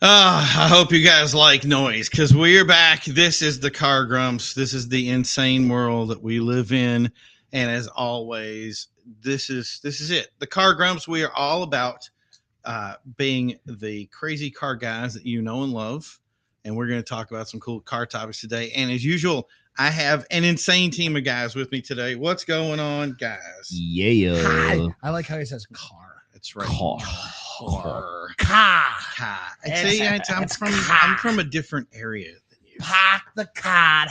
I hope you guys like noise because we're back. This is the Car Grumps. This is the insane world that we live in. And as always, this is it. The Car Grumps, we are all about being the crazy car guys that you know and love. And we're going to talk about some cool car topics today. And as usual, I have an insane team of guys with me today. What's going on, guys? Yeah. Hi. I like how he says car. That's right. Car. Car. See, I'm from a different area than you. Park the car.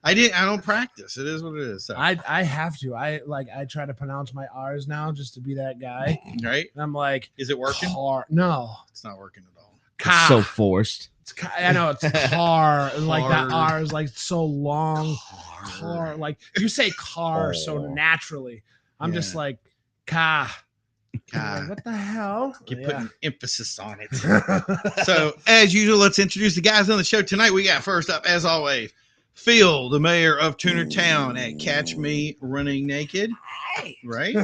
I don't practice. It is what it is. So. I have to. I try to pronounce my R's now just to be that guy. Right? And I'm like, is it working? Car. No, it's not working at all. Car. It's so forced. I know it's car. And like that R is like so long. Car. Like you say car so naturally. I'm just like car. Like, what the hell? You're putting emphasis on it. So, as usual, let's introduce the guys on the show tonight. We got first up, as always, Phil, the mayor of Tuner Town at Catch Me Running Naked. Right?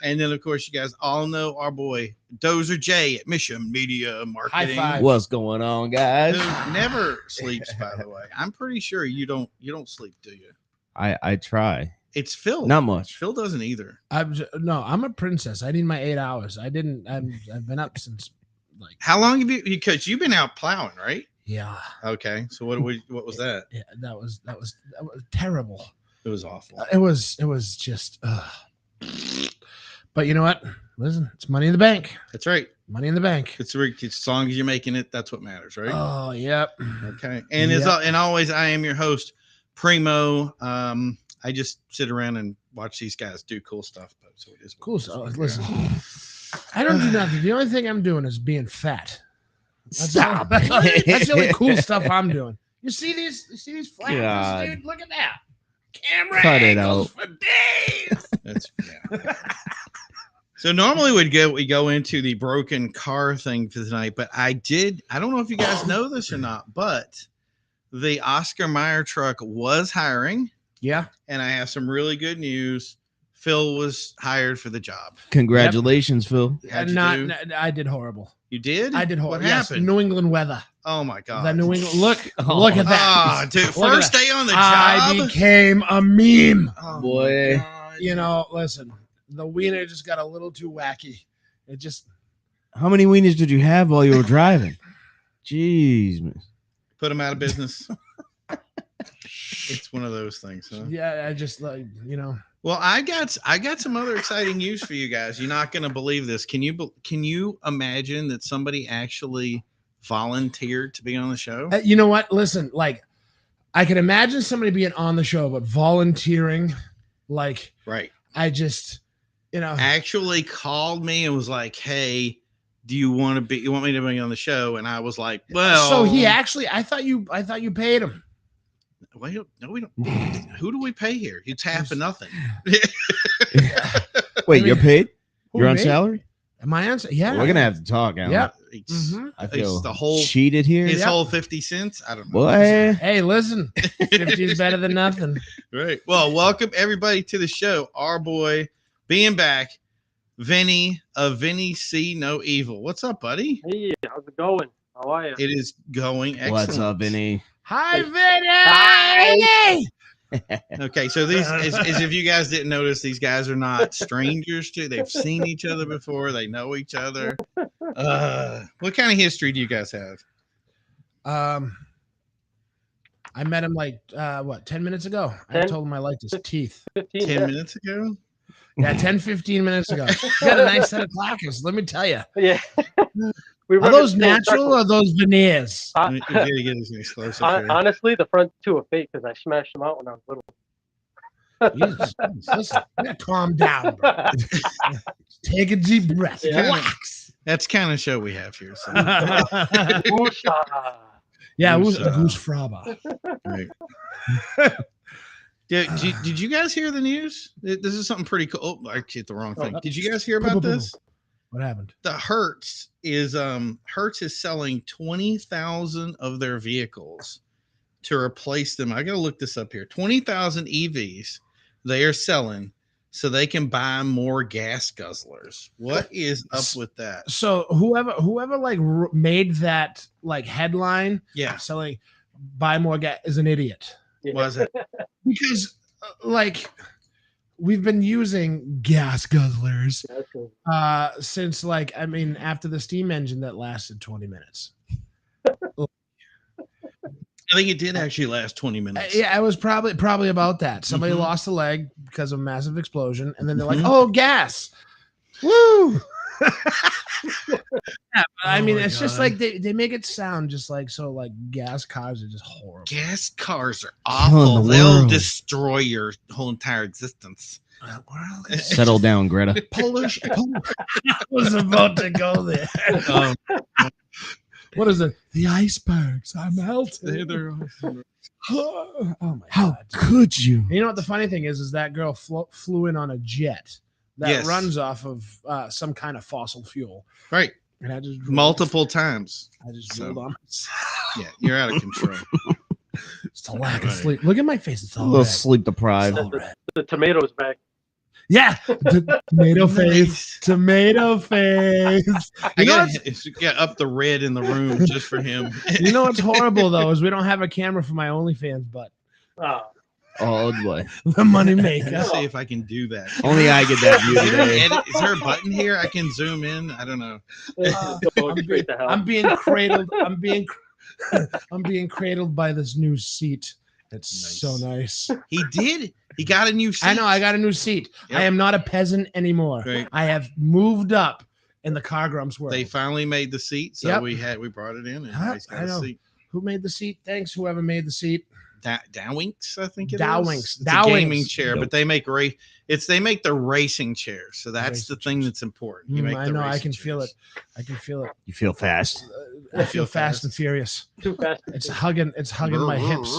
And then, of course, you guys all know our boy, Dozer J at Mission Media Marketing. High five. What's going on, guys? Who never sleeps, by the way. I'm pretty sure you don't sleep, do you? I try. It's Phil. Not much. Phil doesn't either. I'm a princess. I need my 8 hours. I've been up since like. How long have you? Because you've been out plowing, right? Yeah. Okay. So what was that? Yeah, that was terrible. It was awful. It was just. But you know what? Listen, it's money in the bank. That's right. Money in the bank. It's as long as you're making it, that's what matters, right? Oh, yep. Okay. And and always, I am your host, Primo. I just sit around and watch these guys do cool stuff. So it is cool stuff. Listen, I don't do nothing. The only thing I'm doing is being fat. That's the only cool stuff I'm doing. You see these flags, dude? Look at that. Camera Cut it angles out. for days. Yeah. So normally we go into the broken car thing for tonight, but I don't know if you guys know this or not, but the Oscar Mayer truck was hiring. Yeah. And I have some really good news. Phil was hired for the job. Congratulations, Phil. I did horrible. You did? I did horrible. What happened? New England weather. Oh my God. The New England look at that. Oh, dude. First day on the job. I became a meme. Oh, boy. You know, listen, the wiener just got a little too wacky. It just. How many wieners did you have while you were driving? Jeez, man. Put him out of business. It's one of those things, huh? Yeah, I just Well, I got some other exciting news for you guys. You're not going to believe this. Can you imagine that somebody actually volunteered to be on the show? You know what? Listen, like I can imagine somebody being on the show, but volunteering, like, right? I just, actually called me and was like, "Hey, do you want me to be on the show?" And I was like, "Well." So he actually, I thought you paid him. Well, no, we don't. Who do we pay here? It's half of nothing. Wait, you're paid? You're on me? salary? Am I on? Yeah. We're gonna have to talk. Alan. Yeah. I feel the whole cheated here. His whole 50 cents. I don't know. Boy. Hey, listen, 50 is better than nothing. Right. Well, welcome everybody to the show. Our boy being back, Vinnie of Vinnie See No Evil. What's up, buddy? Hey, how's it going? How are you? It is going excellent. What's up, Vinnie? Hi, Vinnie. Okay, so these, as if you guys didn't notice, these guys are not strangers to. They've seen each other before. They know each other. What kind of history do you guys have? I met him like 10 minutes ago. I told him I liked his teeth. 15 10 minutes ago? Yeah, 10-15 minutes ago. You got a nice set of clackers, let me tell you. Yeah. Are those natural or are those veneers? You gotta get this close up here. Honestly, the front two are fake because I smashed them out when I was little. Jesus, listen, you gotta calm down, bro. Take a deep breath. Yeah. Relax. That's the kind of show we have here. So. Woosha. Yeah, it was Goose, a goose fraba. Right. Did you guys hear the news? This is something pretty cool. Oh, I hit the wrong thing. Did you guys hear about this? What happened? The Hertz is selling 20,000 of their vehicles to replace them. I gotta look this up here. 20,000 EVs they are selling so they can buy more gas guzzlers. What is up with that? So whoever like made that like headline, Yeah. selling buy more gas is an idiot. Why is that? Because like we've been using gas guzzlers since like after the steam engine that lasted 20 minutes. I think it did actually last 20 minutes. Yeah, it was probably about that. Somebody Mhm. lost a leg because of a massive explosion, and then they're like, Mhm. "Oh, gas, woo!" Yeah, but Oh my it's just God. like they make it sound just like so. Like gas cars are just horrible. Gas cars are Killing awful. the They'll world. destroy your whole entire existence. Settle down, Greta. Pollution. I was about to go there. Um, What is it? The icebergs are melting. Oh my How God. could you? You know what the funny thing is that girl flew in on a jet that Yes. runs off of some kind of fossil fuel. right. And I just Multiple times. I just So- rolled on. Yeah, you're out of control. It's a lack of Right. sleep. Look at my face. It's A all little red. sleep deprived. It's all red. The tomatoes back. Yeah, the tomato face. Nice. Tomato face. I You know gotta up the red in the room just for him. You know what's horrible though is we don't have a camera for my OnlyFans, but Oh boy. the money Let's maker. see if I can do that. Only I get that view today. Is there a button here I can zoom in? I don't know. Going straight to hell. I'm being cradled. I'm being cradled by this new seat. It's Nice. so nice. He did. He got a new seat. I know. I got a new seat. Yep. I am not a peasant anymore. Right. I have moved up in the car grumps world. They finally made the seat, so Yep. we brought it in, and Huh? he's got I a know. seat. Who made the seat? Thanks, whoever made the seat. Dowinks, I think it is. Dowinks. It's a gaming Dowinks. chair, Nope. but they make they make the racing chairs. So that's the Racing thing chairs. that's important. You make I the know. I racing can feel chairs. it. I can feel it. You feel fast. I feel fast and furious. Too fast. It's hugging. It's hugging my hips.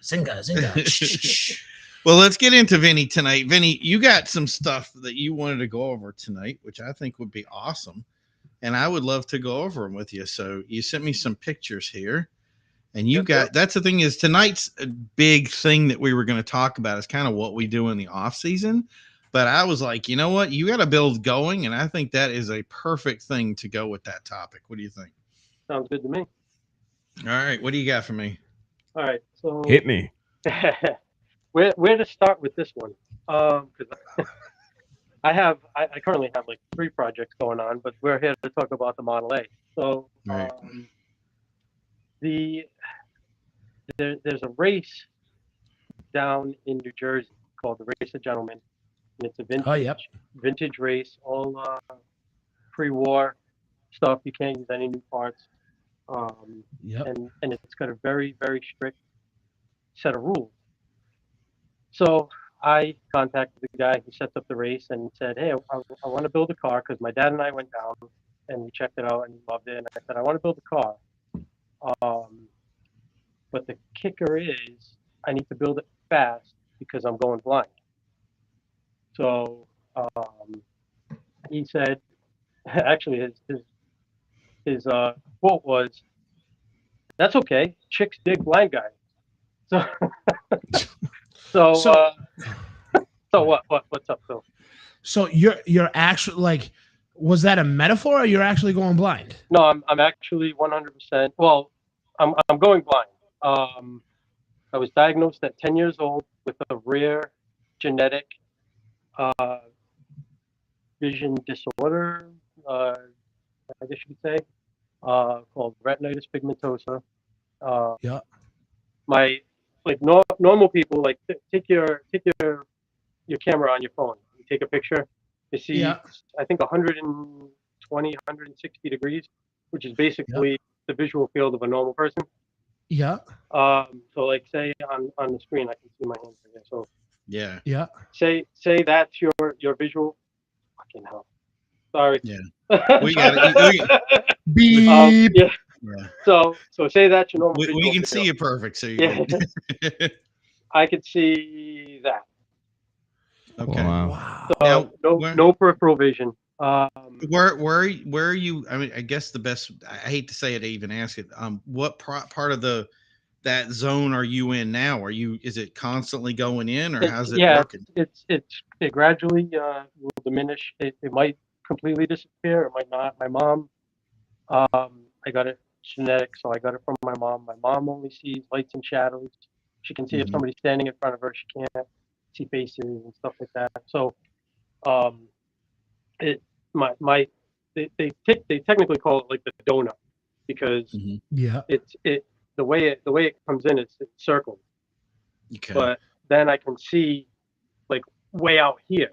Zinga, zinga. Well, let's get into Vinnie tonight. Vinnie, you got some stuff that you wanted to go over tonight, which I think would be awesome. And I would love to go over them with you. So you sent me some pictures here. And you Yep. that's the thing is tonight's a big thing that we were going to talk about is kind of what we do in the off season. But I was like, you know what? You got to build going. And I think that is a perfect thing to go with that topic. What do you think? Sounds good to me. All right. What do you got for me? All right. So Hit me. where to start with this one? Because I currently have like 3 projects going on, but we're here to talk about the Model A. So Right. there's a race down in New Jersey called the Race of Gentlemen. And it's a vintage, Oh, yep. vintage race, all pre-war stuff. You can't use any new parts. Yep. And it's got a very, very strict set of rules. So I contacted the guy who sets up the race and said, hey, I want to build a car because my dad and I went down and we checked it out and he loved it. And I said, I want to build a car. But the kicker is I need to build it fast because I'm going blind. So he said, actually his quote was, "That's okay. Chicks dig blind guys." So what's up, Phil? So you're actually like, was that a metaphor or you're actually going blind? No, I'm actually 100%. Well, I'm going blind. I was diagnosed at 10 years old with a rare genetic vision disorder, I guess you could say, called retinitis pigmentosa. Yeah. My normal people take your camera on your phone. You take a picture. You see, Yeah. I think 120, 160 degrees, which is basically the visual field of a normal person. Yeah. So like say on the screen, I can see my hands right here. So Yeah. Yeah. say that's your visual. Fucking hell. Sorry. Yeah. We got it. Beep. Yeah. Yeah. So say that's your normal. We visual can field. see you perfect. So you Yeah. I could see that. Okay. Wow. Wow. So Now, no peripheral vision. Where are you? I mean, I guess the best. I hate to say it, to even ask it. What part of the that zone are you in now? Is it constantly going in, or how's it Yeah, working? it gradually will diminish. It might completely disappear. It might not. My mom, I got it genetic, so I got it from my mom. My mom only sees lights and shadows. She can see if Mhm. somebody's standing in front of her. She can't see faces and stuff like that. So, um, it my they technically call it like the donut because Mhm. Yeah. it the way it comes in, it's circled. Okay. But then I can see like way out here.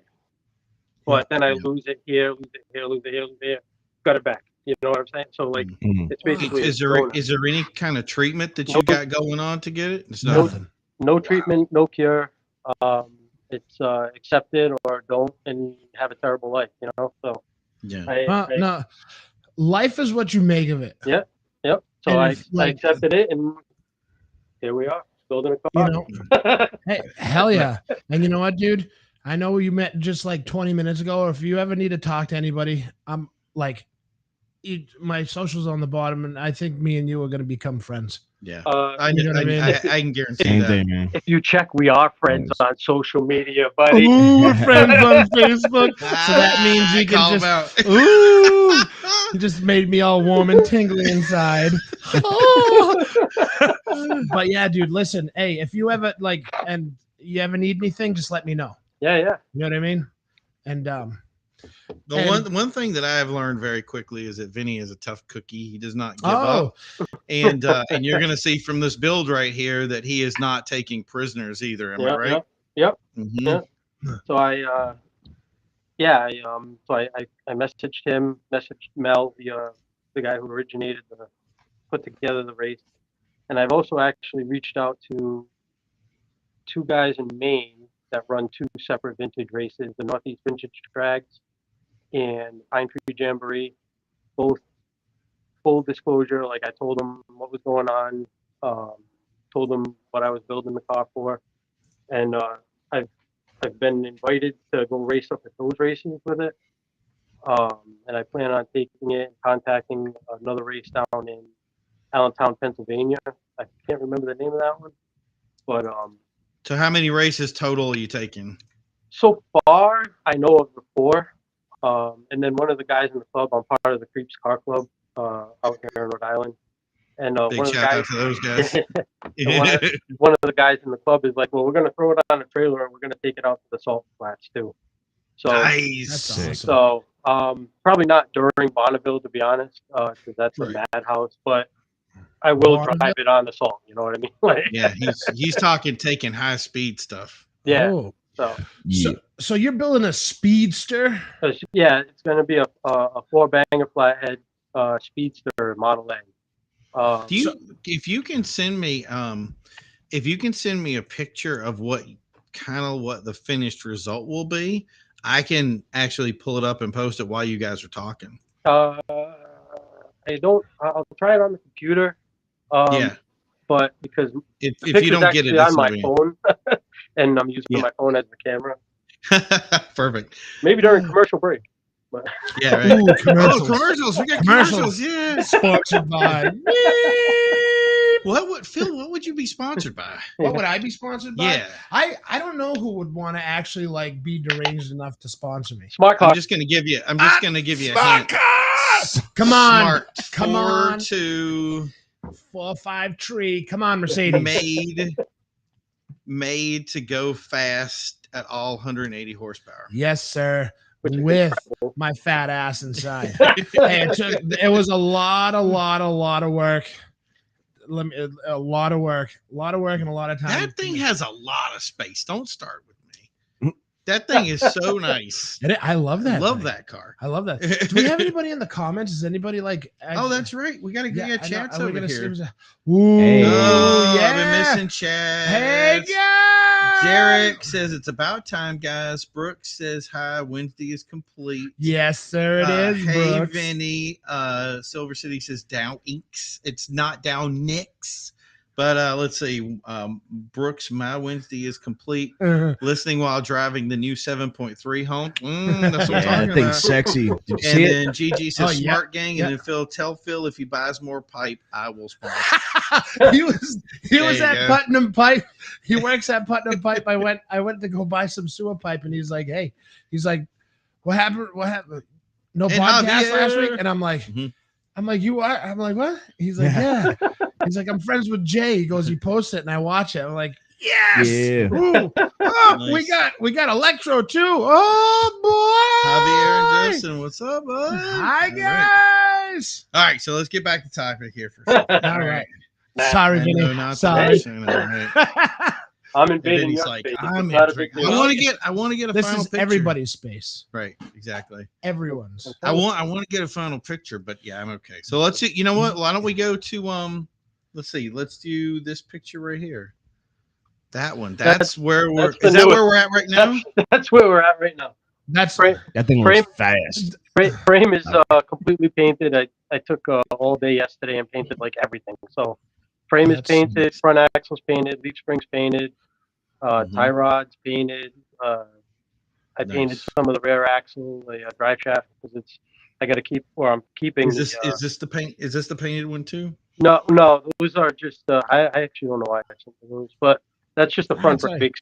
But then I Yeah. lose it here, lose it here, lose it here, lose it here. Got it back. You know what I'm saying? So like Mhm. it's Wow. basically a Is there donut. any kind of treatment that No, you got going on to get it? It's no, Nothing. no treatment, no cure. It's accept it or don't, and you have a terrible life. You know. So Yeah. No. Life is what you make of it. Yep. So And I if, like, accepted it, and here we are building a you car. know, hey, hell yeah. And you know what, dude? I know you met just like 20 minutes ago. Or if you ever need to talk to anybody, I'm like, my socials on the bottom, and I think me and you are going to become friends. Yeah. You know what I mean? I can guarantee Same that. thing, man. If you check, we are friends Nice. on social media, buddy. Ooh, friends on Facebook. So that means we can Call 'em just. out. Ooh, you just made me all warm and tingly inside. Oh. But yeah, dude, listen. Hey, if you ever like, and you ever need anything, just let me know. Yeah. You know what I mean? And The And- one thing that I have learned very quickly is that Vinny is a tough cookie. He does not give oh, up, and you're going to see from this build right here that he is not taking prisoners either. Am I right? Yep. Mhm. Yeah. So I messaged him, messaged Mel, the guy who originated put together the race, and I've also actually reached out to two guys in Maine that run two separate vintage races, the Northeast Vintage Drags and Pine Tree Jamboree. Both full disclosure, like I told them what was going on, told them what I was building the car for, and I've I've been invited to go race up at those races with it. And I plan on taking it and contacting another race down in Allentown, Pennsylvania. I can't remember the name of that one, but So how many races total are you taking? so far I know of the four. And then one of the guys in the club, I'm part of the Creeps Car Club out here in Rhode Island. And Big one of the shout guys, out to those guys. and one of the guys in the club is like, well, we're going to throw it on a trailer and we're going to take it out to the salt flats too. So Nice. that's Sick. awesome. So probably not during Bonneville, to be honest, because that's a Right. madhouse. But I will Bonneville? drive it on the salt. You know what I mean? Like, Yeah, he's talking taking high speed stuff. yeah. Oh. So Yeah. So you're building a speedster? yeah, it's going to be a four banger flathead speedster Model A. Do you if you can send me a picture of what the finished result will be, I can actually pull it up and post it while you guys are talking. I don't. I'll try it on the computer. Yeah. But because If the you picture's don't get it, actually on it's my gonna phone, and I'm using Yeah. my phone as the camera. be perfect. Maybe during commercial break. But Yeah, right. Ooh, commercials. Oh, commercials! We got Commercials. commercials. Yeah. Sponsored by. What would you be sponsored by? What would I be sponsored by? Yeah. I don't know who would want to actually like be deranged enough to sponsor me. Smart car. I'm just gonna give you a hint. Come on. Smart Come on. 4.2 4.5 tree. Come on, Mercedes. made to go fast at all 180 horsepower. Yes, sir. Which is With incredible. my fat ass inside. Hey, it was a lot of work. A lot of work, and a lot of time. That thing has a lot of space. Don't start with me. That thing is so nice. I love that. I love thing. that car. I love that. Do we have anybody in the comments? Is anybody like? Oh, that's right. We got yeah, chats are we over gonna here. Ooh, Hey. Oh, yeah. I've been missing chats. Hey guys. Derek says it's about time, guys. Brooks says hi. Wednesday is complete. Yes, sir. It is. Hey, Brooks. Vinnie. Silver City says Dow Inks. It's not Dow Nicks. But let's see. Brooks, my Wednesday is complete. Listening while driving the new 7.3 home. That's what I'm Yeah, talking that thing's about. sexy. Did you And see it? then GG says Oh, yeah. smart gang, Yeah. and then tell Phil if he buys more pipe, I will sponsor. he was There at you go. Putnam Pipe. He works at Putnam Pipe. I went to go buy some sewer pipe, and he's like, what happened? No And podcast Javier. last week? And I'm like, Mhm. you are? I'm like, what? He's like, yeah. He's like, I'm friends with Jay. He goes, he posts it, and I watch it. I'm like, yes. Yeah. Ooh. Oh, Nice. we got Electro too. Oh boy. Javier and Justin, what's up, bud? Hi All right. guys. All right, so let's get back to topic here for a second. All right. Sorry, I Vinnie. know, not Sorry. the worst, right? I'm And invading Vinny's your like, space. I'm It's not a in. big I deal. want to get a This final is picture. everybody's space. Right, exactly. Everyone's. I want to get a final picture, but yeah, I'm okay. So let's see. You know what? Why don't we go to let's see. Let's do this picture right here. That one. That's where we're. that's the Is that newest- where we're at right now? That's where we're at right now. That's Frame, That thing Frame- looks fast. frame is completely painted. I took all day yesterday and painted like everything. So frame is That's painted, nice. front axle's painted, leaf springs painted, Mhm. tie rods painted. I painted Nice. some of the rear axle, the drive shaft, because I got to keep, or I'm keeping. Is this the paint? Is this the painted one too? No, those are just. I actually don't know why I sent those, but that's just the front That's brakes.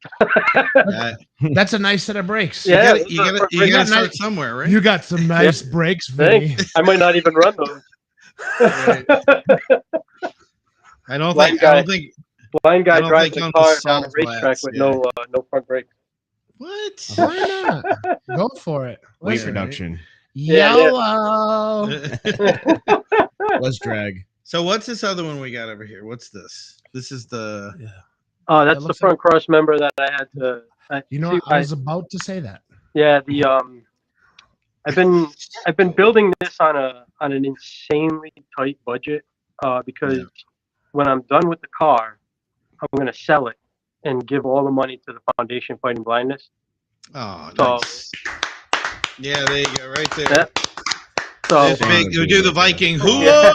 Uh, That's a nice set of brakes. Yeah, you those are gotta front brakes. start nice- somewhere, right? You got some nice brakes, Vinny. I might not even run those. Right. I don't Blind think. guy. I don't think. Blind I guy don't driving think a Uncle car Saul down a racetrack flats, with yeah. no front brakes. What? Why not? Go for it. Weight Listen, reduction. Yeah, yeah. YOLO. Let's drag. So what's this other one we got over here? What's this? This is the. Oh, That that's the looks front cross member that I had to. You know, see, I was about to say that. yeah, the I've been building this on an insanely tight budget because Yeah. when I'm done with the car, I'm gonna sell it and give all the money to the Foundation Fighting Blindness. Oh, So- nice. Yeah, there you go, right there. Yeah. So This big, we do the Viking. Yeah.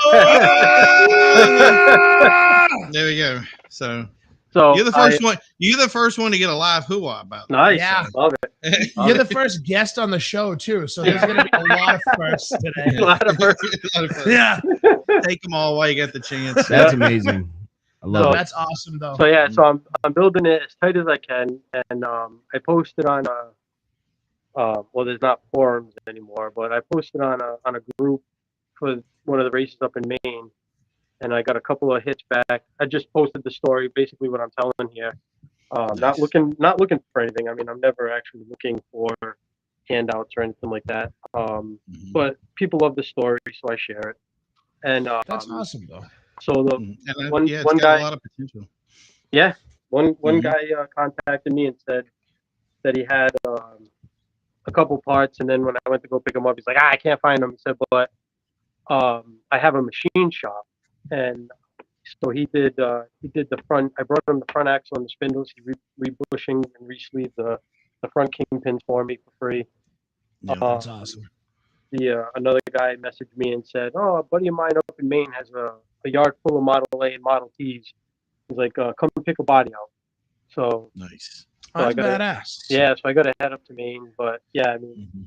There we go. So so you're the first one. You're the first one to get a live hoo-ah about that. Nice, Yeah. love it. You're the first guest on the show too, so there's going to be a lot of firsts A today. lot of firsts. Yeah, Take them all while you get the chance. That's amazing. I love no, it. that's awesome though. So yeah, so I'm building it as tight as I can, and I posted on well, there's not forums anymore, but I posted on a group for one of the races up in Maine, and I got a couple of hits back. I just posted the story, basically what I'm telling here. Not Nice. looking for anything. I mean, I'm never actually looking for handouts or anything like that. Mhm. But people love the story, so I share it. And That's awesome though. so the Mhm. And, one- yeah, it's one got guy- a lot of potential. one Mhm. guy contacted me and said that he had a couple parts, and then when I went to go pick him up, he's like, I can't find them. He said, but I have a machine shop, and so he did the front. I brought him the front axle and the spindles. He rebushing and re-sleeved the front kingpins for me for free. Yeah. That's awesome. Another guy messaged me and said, "Oh, a buddy of mine up in Maine has a yard full of Model A and Model Ts. He's like, come pick a body out." So Nice. Oh, that's I gotta- badass. yeah, so I got to head up to Maine, but yeah, I mean, Mhm.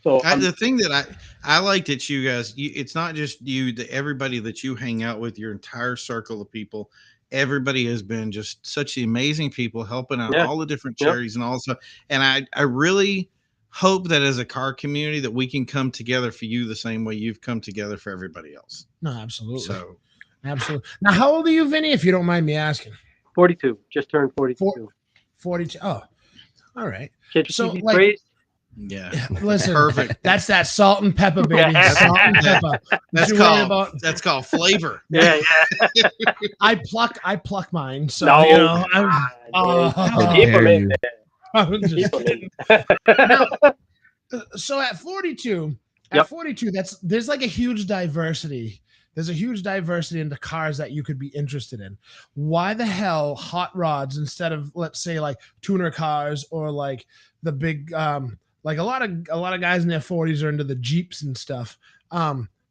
so The thing that I like that you guys, it's not just you, everybody that you hang out with, your entire circle of people, everybody has been just such amazing people helping out Yeah. all the different Yep. charities and all stuff. And I really hope that as a car community that we can come together for you the same way you've come together for everybody else. No, absolutely. So Absolutely. Now, how old are you, Vinny, if you don't mind me asking? 42, just turned 42. 42. Oh, all right. Can't you So, see these like- braids? yeah, Listen, perfect. that's that salt and pepper, baby. Yeah. Salt and pepper. That's Don't you worry called about. that's called flavor. Yeah, yeah. I pluck mine. So No, you know, How keep 'em dare in you. there. I'm just Keep 'em kidding. in. So at 42, Yep. there's like a huge diversity. There's a huge diversity in the cars that you could be interested in. Why the hell hot rods instead of, let's say, like tuner cars or like the big like a lot of guys in their 40s are into the Jeeps and stuff.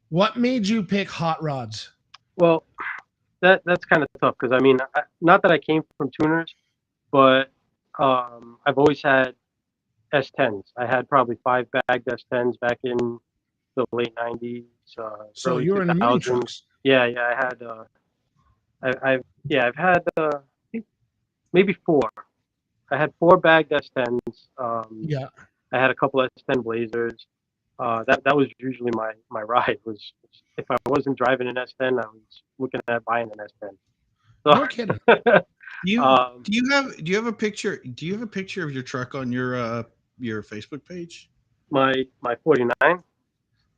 What made you pick hot rods? Well, that's kind of tough because I mean, not that I came from tuners, but I've always had S10s. I had probably 5 bagged S10s back in the late '90s, So early you were in the mini 2000s. trucks. Yeah, I had I've had I think maybe 4. I had 4 bagged S10s. Yeah. I had a couple S10 Blazers. That was usually my ride. Was if I wasn't driving an S10, I was looking at buying an S10. No kidding. Do you have a picture? Do you have a picture of your truck on your Facebook page? my 49.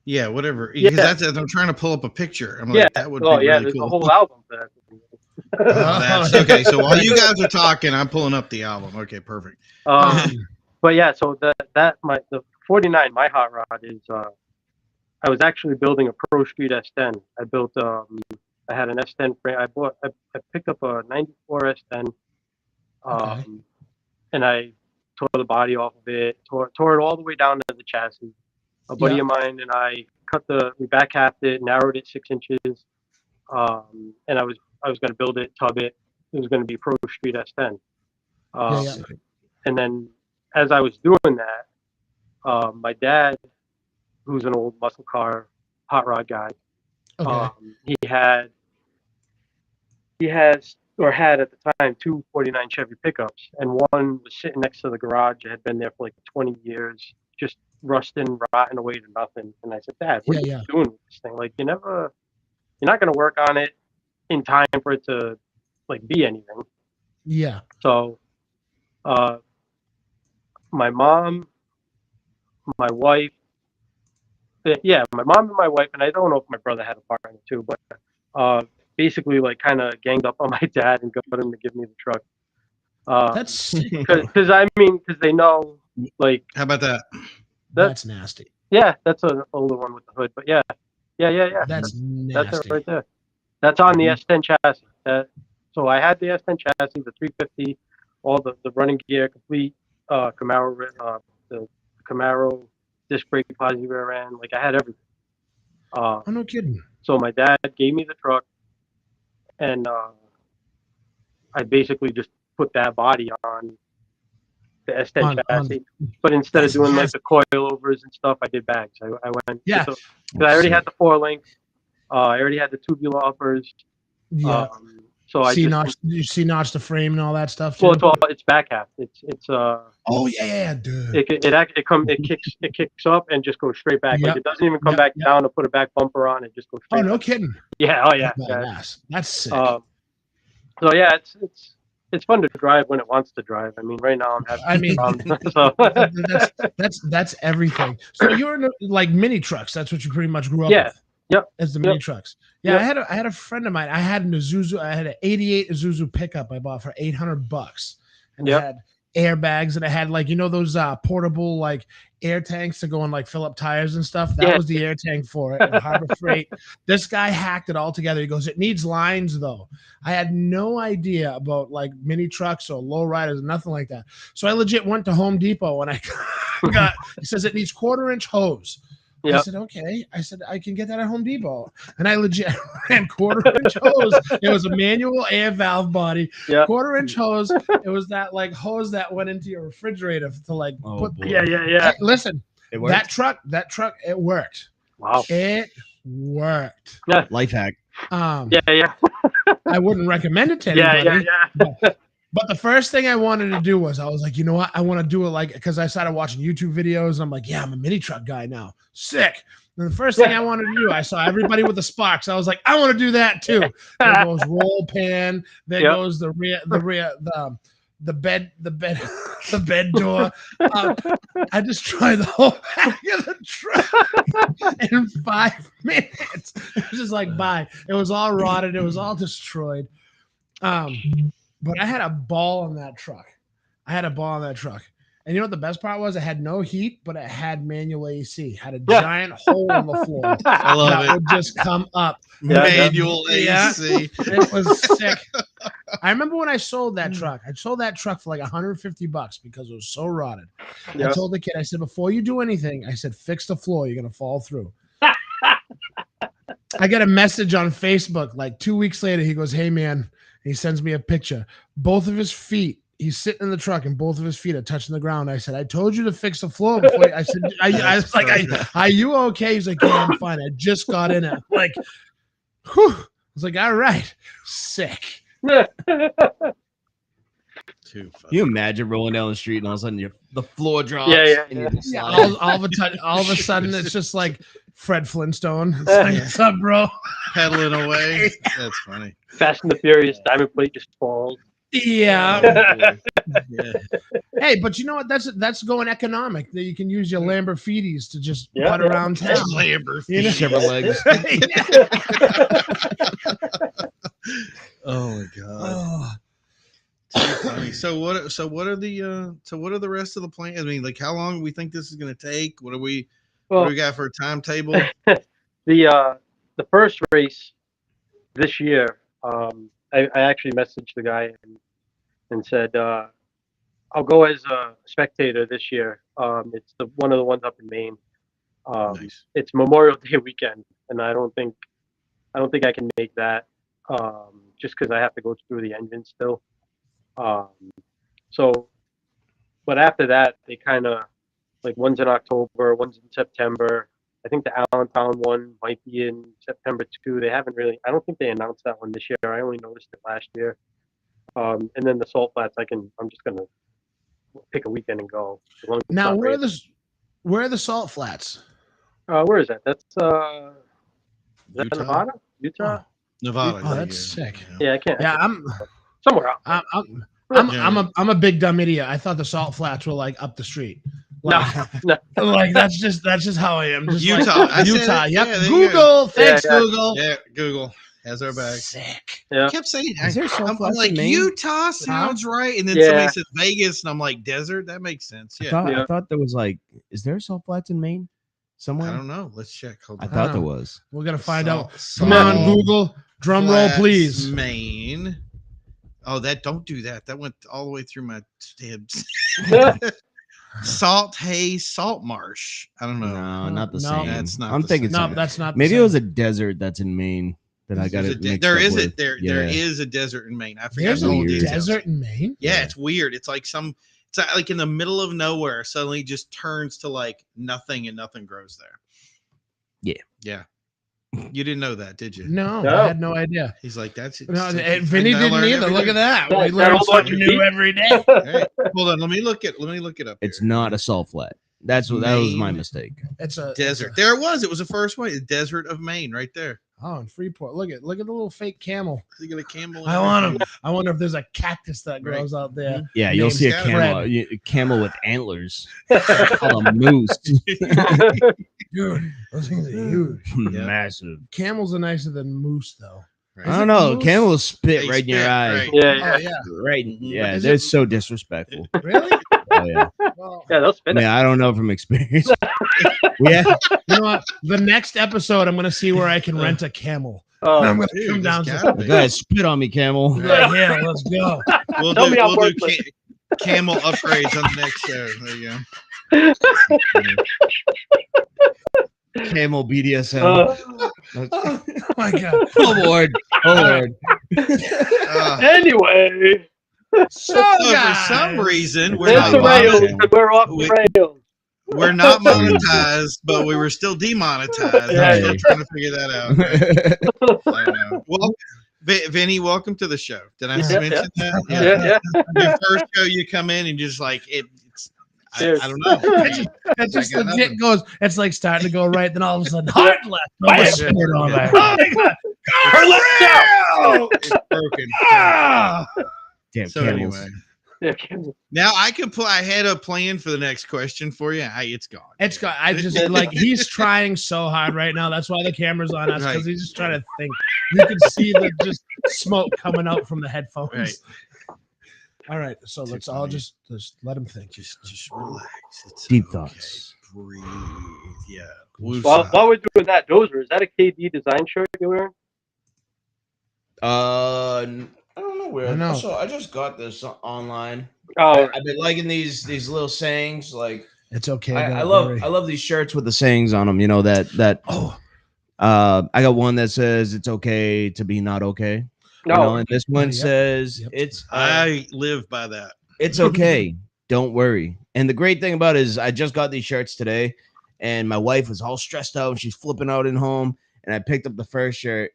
Yeah, whatever. Yeah. Because that's I'm trying to pull up a picture. I'm Yeah. like, that would Oh be yeah, really there's cool. a whole album for that. That's okay. So while you guys are talking, I'm pulling up the album. Okay, perfect. But yeah, so the 49, my hot rod is I was actually building a Pro Street S10. I built I had an S10 frame. I picked up a '94 S10, Okay. and I tore the body off of it, tore it all the way down to the chassis. A buddy of mine and I we back halved it, narrowed it 6 inches, and I was going to build it, tub it. It was going to be Pro Street S10. Yeah. And then as I was doing that, my dad, who's an old muscle car hot rod guy, Okay. he has or had at the time 2 49 Chevy pickups, and one was sitting next to the garage. It had been there for like 20 years, just rusting, rotting away to nothing. And I said, Dad, what are you doing with this thing? Like, you're not going to work on it in time for it to like be anything. Yeah. So, my mom, my wife, my mom and my wife, and I don't know if my brother had a part in it too, but basically like kind of ganged up on my dad and got him to give me the truck. That's because they know, like, how about that? That's nasty. Yeah, that's an older one with the hood, but yeah. That's nasty. That's it right there. That's on the S10 chassis. So I had the S10 chassis, the 350, all the running gear, complete Camaro, the Camaro disc brake, posi rear end. Like, I had everything. Oh, no kidding. So my dad gave me the truck, and I basically just put that body on the S10 chassis. But instead of doing like the coilovers and stuff, I did bags. I went because I already had the 4-link. I already had the tubular uppers. Yeah. So you notch the frame and all that stuff too? Well, it's back half. It's oh yeah, dude. It kicks up and just goes straight back. Like, it doesn't even come back down to put a back bumper on. It just goes straight. Oh, no back. kidding. Yeah. Oh yeah. That's sick. So yeah, it's fun to drive when it wants to drive. I mean, right now I'm having problems. So. that's everything. So you're in like mini trucks. That's what you pretty much grew up with. Yep. As the mini trucks. Yeah. Yep. I had a friend of mine. I had an Isuzu. I had an '88 Isuzu pickup I bought for $800, and it had airbags, and it had, like, those portable like air tanks to go and like fill up tires and stuff. That was the air tank for it. Harbor Freight. This guy hacked it all together. He goes, it needs lines though. I had no idea about like mini trucks or low riders, nothing like that. So I legit went to Home Depot and I got. He says it needs 1/4-inch hose. Yep. I said, okay. I said, I can get that at Home Depot. And I legit ran 1/4-inch hose. It was a manual air valve body, 1/4-inch hose. It was that like hose that went into your refrigerator to like put. Boy. Yeah. Hey, listen, that truck, it worked. Wow. It worked. Life hack. Yeah. I wouldn't recommend it to anybody. Yeah. But the first thing I wanted to do was, I was like, you know what? I want to do it like, because I started watching YouTube videos. And I'm like, yeah, I'm a mini truck guy now. Sick. And the first thing I wanted to do, I saw everybody with the sparks. I was like, I want to do that too. There goes roll pan. There goes the bed door. I just tried the whole back of the truck in 5 minutes. It was just like, bye. It was all rotted. It was all destroyed. But I had a ball on that truck. And you know what the best part was? It had no heat, but it had manual AC. Had a giant hole in the floor. I love it. Would just come up. Manual AC. It was sick. I remember when I sold that truck. I sold that truck for like $150 because it was so rotted. I told the kid, I said, before you do anything, I said, fix the floor. You're going to fall through. I get a message on Facebook like 2 weeks later. He goes, "Hey man," he sends me a picture. Both of his feet. He's sitting in the truck and both of his feet are touching the ground. I said, "I told you to fix the floor before." I said, I was like, "Are you okay?" He's like, "Yeah, I'm fine. I just got in it." Like, whew. I was like, "All right, sick." Too funny. You imagine rolling down the street and all of a sudden the floor drops. Yeah. And you just Yeah, slide. all of a sudden, it's just like Fred Flintstone. It's like, "What's up, bro?" Pedaling away. That's funny. Fast and the Furious diamond plate just falls. Yeah. Yeah. Hey, but you know what? That's going economic. That you can use your Lamborghinis to just Yeah, put yeah. around town. Lambert. You know? Shiver legs. Oh my god. Oh. Too funny. So what are the rest of the plan? I mean, like how long do we think this is going to take? What do we got for a timetable? The first race this year, I actually messaged the guy and said I'll go as a spectator this year. It's one of the ones up in Maine. Nice. It's Memorial Day weekend, and I don't think I can make that just because I have to go through the engine still. So, but after that, they kind of like one's in October, one's in September. I think the Allentown one might be in September too. They haven't really. I don't think they announced that one this year. I only noticed it last year. And then the Salt Flats, I'm just gonna pick a weekend and go. As long as it's Now, not where raining. are the Salt Flats? Where is that? That's is that Utah? Nevada? Utah? Nevada. Oh, that's sick. Yeah, I can't. Yeah, Somewhere out. I'm a big dumb idiot. I thought the Salt Flats were like up the street. Like, No. like that's just how I am. Just Utah. Like, I said Utah. it. Yep. Yeah, there you Google. Thanks, Yeah. Google. Yeah, Google has our back. Sick. Yeah. I kept saying, Is there Salt I'm Flats like in Maine? Utah sounds right, and then Yeah. somebody says Vegas, and I'm like desert. That makes sense. I Yeah, thought there was like, is there Salt Flats in Maine somewhere? I don't know. Let's check. Hold I on. thought there was. We're gonna find out. Salt Come on, Flats, Google. Drum roll, please. Maine. Oh, don't do that. That went all the way through my ribs. Salt Haze, Salt Marsh. I don't know. No, not the No. same. That's not I'm the thinking same. No, something. that's not. Maybe the it was same. a desert that's in Maine that I got it. There is it. there is a desert in Maine. I forgot There's the a whole details. desert in Maine. Yeah, it's weird. It's like it's like in the middle of nowhere. Suddenly, just turns to like nothing, and nothing grows there. Yeah. You didn't know that, did you? No, No. I had no idea. He's like, that's it. No, and Vinny didn't either. Look at that. That- We that learn old something one- new every day. Hey, hold on. Let me look it up. It's here. not a salt flat. That was my Maine. mistake. It's a Desert. There it was. It was the first one. The desert of Maine, right there. Oh, in Freeport. Look at the little fake camel. You got a camel. I want him. I wonder if there's a cactus that Right. grows out there. Yeah, you'll Name's see a Scout. camel, a camel with antlers called a moose. Dude, those things are huge. Yeah. Massive. Camels are nicer than moose, though. Right. I don't know. moose? Camels spit They right in your spit, eye. right. Yeah. Oh yeah, Right. Mhm. Yeah, Is they're it- so disrespectful. really? Oh, yeah. Well, Yeah, they'll I spin mean, it. I don't know from experience. Yeah. you know what? The next episode, I'm gonna see where I can rent a camel. I'm Oh, gonna Dude, come down there's to. gotta The be. guy spit on me, camel. Like, yeah, let's go. We'll Tell do, me I'm we'll do worthless. camel upgrades on the next show. There you go. Camel BDSM. Oh my god. Oh Lord. Oh Lord. anyway, So, So for guys, some reason, we're there's not, the rails. monetized. We're off We- the rails. we're not monetized, but we were still demonetized. I'm Yeah. still trying to figure that out. I don't know. Well, Vinny, welcome to the show. Did I Yeah. mention that? Yeah. Your first show, you come in and just like it's. I Cheers. don't know. it just I got legit nothing. goes. It's like starting to go right, then all of a sudden, hard left. Oh, Bam. my spirit on Yeah. there. Oh my god. Her left Oh, It's broken. ah. Damn So camels. anyway, Yeah. now I can I had a plan for the next question for you. It's gone. It's got. I just like he's trying so hard right now. That's why the camera's on us because Right. he's just trying to think. You can see the just smoke coming out from the headphones. Right. All right, so Too let's all funny. just let him think. Just relax. It's Deep okay. thoughts. Breathe. Yeah. While we're doing that, Dozer, is that a KD design shirt you're wearing? I don't know where. I know. So I just got this online. Oh, I've been liking these little sayings. Like It's okay. I don't love worry. these shirts with the sayings on them. You know that Oh, I got one that says it's okay to be not okay. No, You know, and this one Yep. says Yep. it's I live by that. it's okay. Don't worry. And the great thing about it is I just got these shirts today, and my wife was all stressed out and she's flipping out in home. And I picked up the first shirt.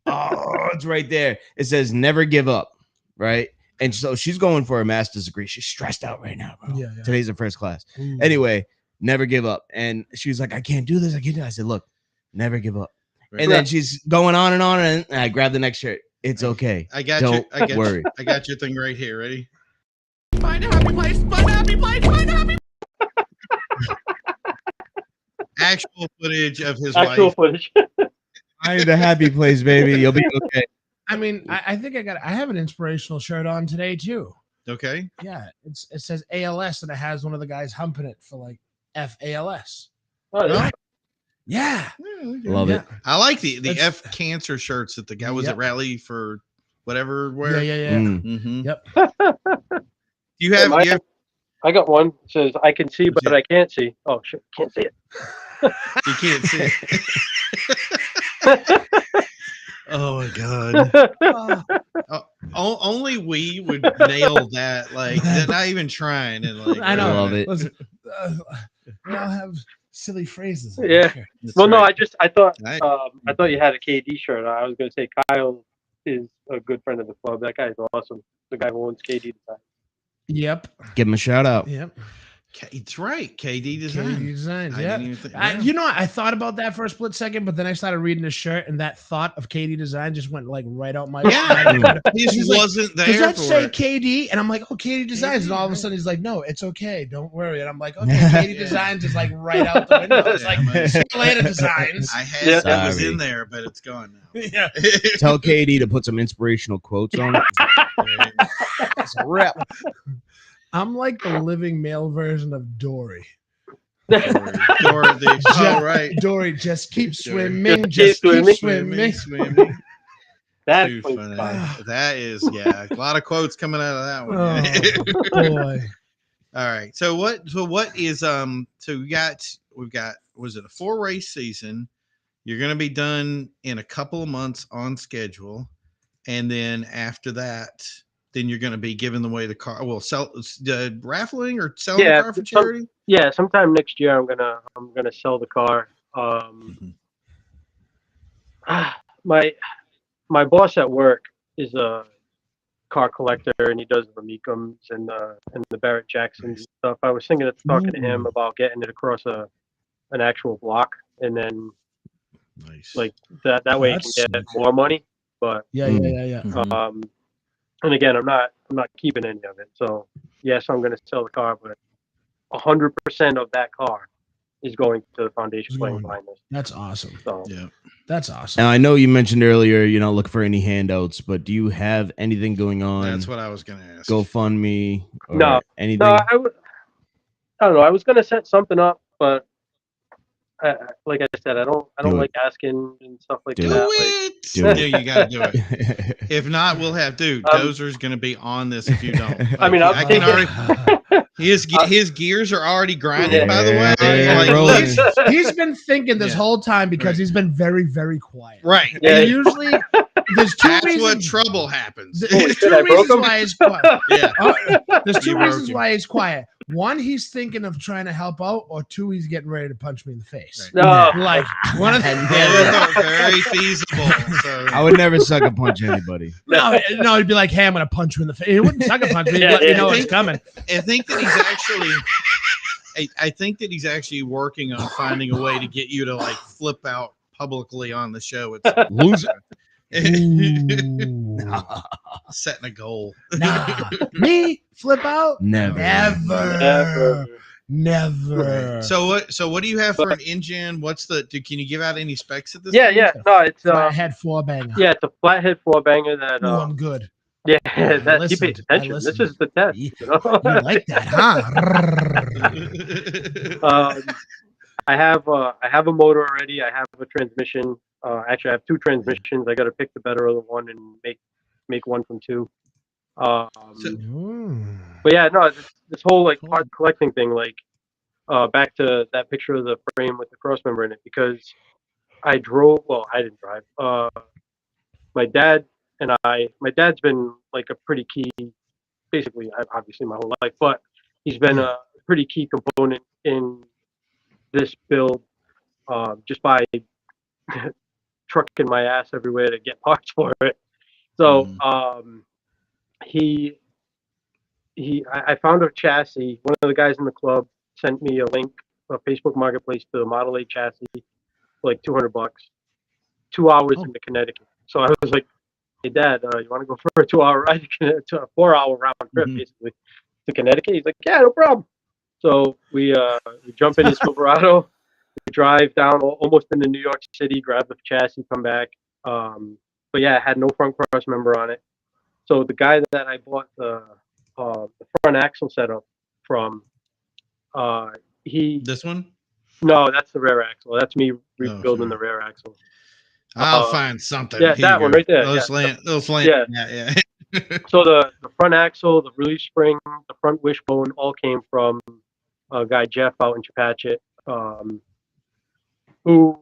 Oh, it's right there. It says never give up, right? And so she's going for a master's degree. She's stressed out right now, bro. Yeah. Today's her first class. Ooh. Anyway, never give up. And she's like, I can't do this. I can't do this. I said, look, never give up. Right. And then she's going on, and I grabbed the next shirt. It's okay. I got Don't you. I got worry. You. I got your thing right here. Ready? Find a happy place. Find a happy place. Find a happy. Actual footage of his actual wife. footage. Find a happy place, baby. You'll be okay. I mean, I think I have an inspirational shirt on today too. Okay. Yeah, it says ALS and it has one of the guys humping it for like FALS. Oh, yeah. Yeah, Love it. I like the That's- F cancer shirts that the guy was Yep. at rally for whatever. yeah, Where? yeah. Mm. Mm-hmm. Yep. You have. Mine- You have I got one that says I can see, but Yeah. I can't see. Oh shit, can't see it. you can't see. It. Oh my god. Only we would nail that. Like they're not even trying. And like I know. Love it. Listen, we all have silly phrases. Yeah. That's Well, no, right. I thought Right. I thought you had a KD shirt. I was gonna say Kyle is a good friend of the club. That guy's awesome. The guy who owns KD design. Yep. Give him a shout out. Yep. It's right. KD KD design. designs. I Yeah. didn't even think. You know, I thought about that for a split second, but then I started reading the shirt, and that thought of KD design just went like right out my. Yeah. He He's just like, wasn't there. Does that for say it. KD? And I'm like, oh, KD Designs. And all of a right. sudden he's like, no, it's okay. Don't worry. And I'm like, okay, KD Yeah. Designs is like right out the window. It's like, Yeah, see you later, Designs. I had Yeah. it was Sorry. in there, but it's gone now. Yeah. Tell KD to put some inspirational quotes on it. It's a rep. I'm like the living male version of Dory. Oh, right. Dory, just keep Dory. swimming. Just Just keep keep swimming. Swimming. That's Too funny. funny. That is, yeah, a lot of quotes coming out of that one. Oh, boy. All right. So what is so we've got was it a 4-race season? You're going to be done in a couple of months on schedule, and then after that, then you're going to be giving away the car. Well, raffling or selling Yeah, the car for charity. Yeah, sometime next year I'm gonna sell the car. My boss at work is a car collector and he does the Ramikums and the Barrett Jacksons and stuff. I was thinking of talking to him about getting it across an actual block and then Nice. like that way you That's can get sick. more money. But Yeah. Mhm. and again I'm not keeping any of it. So yes, I'm gonna sell the car, but 100% of that car is going to the foundation Is playing going- blindness. That's awesome. So Yeah. That's awesome. Now I know you mentioned earlier you're not looking for any handouts, but do you have anything going on? That's what I was going to ask. GoFundMe or No. anything? no, I don't know. I was gonna set something up, but like I said, I don't Do it. like asking and stuff like Do Do that. it. Do Yeah, it. you got to do it. If not, we'll have Dozer's going to be on this if you don't. I mean, I'm I can thinking- already. His gears are already grinding. Yeah. By the way, They're like, rolling. He's been thinking this Yeah. whole time because Right. he's been very, very quiet. right. Yeah. And usually, there's two That's reasons. what trouble happens. There's Shit, I two broke reasons him? why he's quiet. Yeah. There's two You broke reasons him. why he's quiet. One, he's thinking of trying to help out, or two, he's getting ready to punch me in the face. Right. No, Like one of the Both are very feasible. So I would never sucker punch anybody. no, he'd be like, "Hey, I'm gonna punch you in the face." He wouldn't sucker punch me. He'd Yeah, let me yeah. know it's coming. I think that he's actually. I think that he's actually working on finding a way to get you to like flip out publicly on the show. It's Loser. Ooh. setting a goal. Nah, me flip out? Never. Never. So what do you have for an engine? Can you give out any specs at this? yeah, point? yeah. No, it's I had 4-banger. yeah, it's a flathead 4-banger that Ooh, I'm good. yeah, that he listened. pays attention. I This listened. is the test. You You know? like that, huh? I have a motor already. I have a transmission. Actually, I have 2 transmissions. I got to pick the better of the one and make one from 2. So- Mm. But yeah, no, this whole like Cool. part collecting thing, like back to that picture of the frame with the cross member in it, because I drove. Well, I didn't drive. My dad and my dad's been like a pretty key, basically, obviously my whole life, but he's been a pretty key component in this build, just by trucking my ass everywhere to get parts for it. So I found a chassis. One of the guys in the club sent me a link, a Facebook Marketplace, to the Model A chassis for like $200, 2 hours into Connecticut. So I was like, "Hey, Dad, you want to go for a 2 hour ride to a 4 hour round trip, basically, to Connecticut?" He's like, "Yeah, no problem." So we jump in his Silverado, we drive down almost into New York City, grab the chassis, come back. But yeah, it had no front cross member on it. So the guy that I bought the front axle setup from, This one? no, that's the rear axle. That's me rebuilding the rear axle. I'll find something. Yeah, that one right there. Those land. Yeah. So the front axle, the release spring, the front wishbone all came from a guy, Jeff, out in Chepachet, who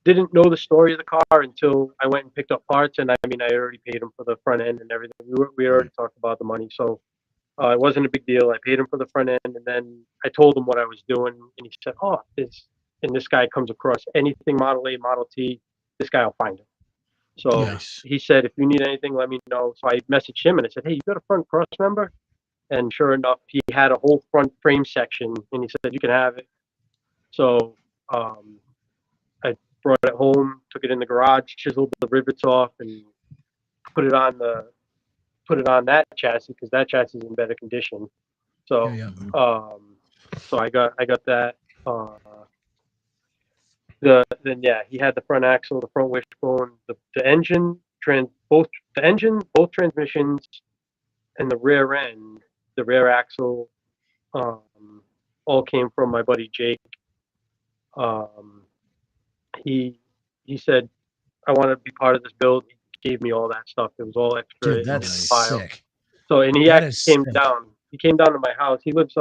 didn't know the story of the car until I went and picked up parts. And I mean, I already paid him for the front end and everything. We already talked about the money. So it wasn't a big deal. I paid him for the front end, and then I told him what I was doing. And he said, "Oh, this guy comes across anything Model A, Model T, this guy will find it." So he said, "If you need anything, let me know." So I messaged him and I said, "Hey, you got a front cross member?" And sure enough, he had a whole front frame section, and he said, "You can have it." So I brought it home, took it in the garage, chiseled the rivets off, and put it on that chassis, because that chassis is in better condition. So so I got that. He had the front axle, the front wishbone, the engine, both transmissions, and the rear end, the rear axle, all came from my buddy Jake. He said, "I want to be part of this build." He gave me all that stuff. It was all extra. Dude, that's sick. So, and he actually came down. He came down to my house. He lives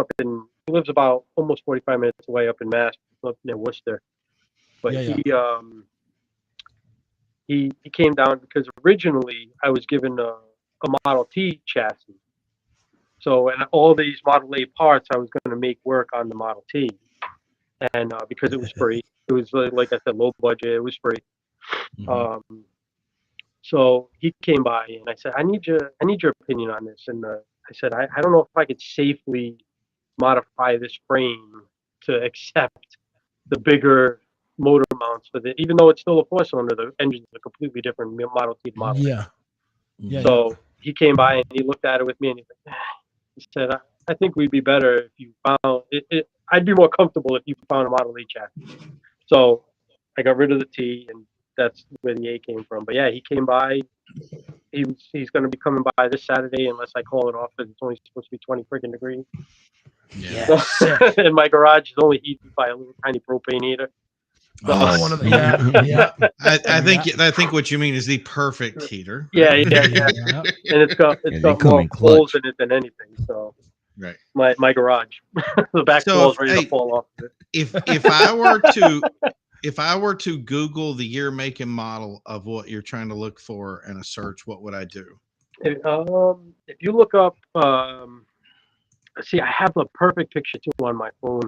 about almost 45 minutes away up in Mass, up near Worcester. But he came down because originally I was given a Model T chassis. So, and all these Model A parts I was going to make work on the Model T, and because it was free, it was like I said, low budget. It was free. So he came by and I said, I need your opinion on this. And I said, I don't know if I could safely modify this frame to accept the bigger motor mounts for the, even though it's still a 4-cylinder, the engine's a completely different Model T model. So he came by and he looked at it with me and he said, I think we'd be better if you found it. I'd be more comfortable if you found a Model A chassis. So I got rid of the T, and that's where the A came from. But yeah, he came by. He's going to be coming by this Saturday, unless I call it off, because it's only supposed to be 20 freaking degrees. And my garage is only heated by a little tiny propane heater. So, I think what you mean is the perfect heater. Yeah. And it's got more holes in it than anything. So right, my garage, the back wall's ready to fall off. If I were to Google the year, make, and model of what you're trying to look for in a search, what would I do? If you look up, see, I have a perfect picture too on my phone,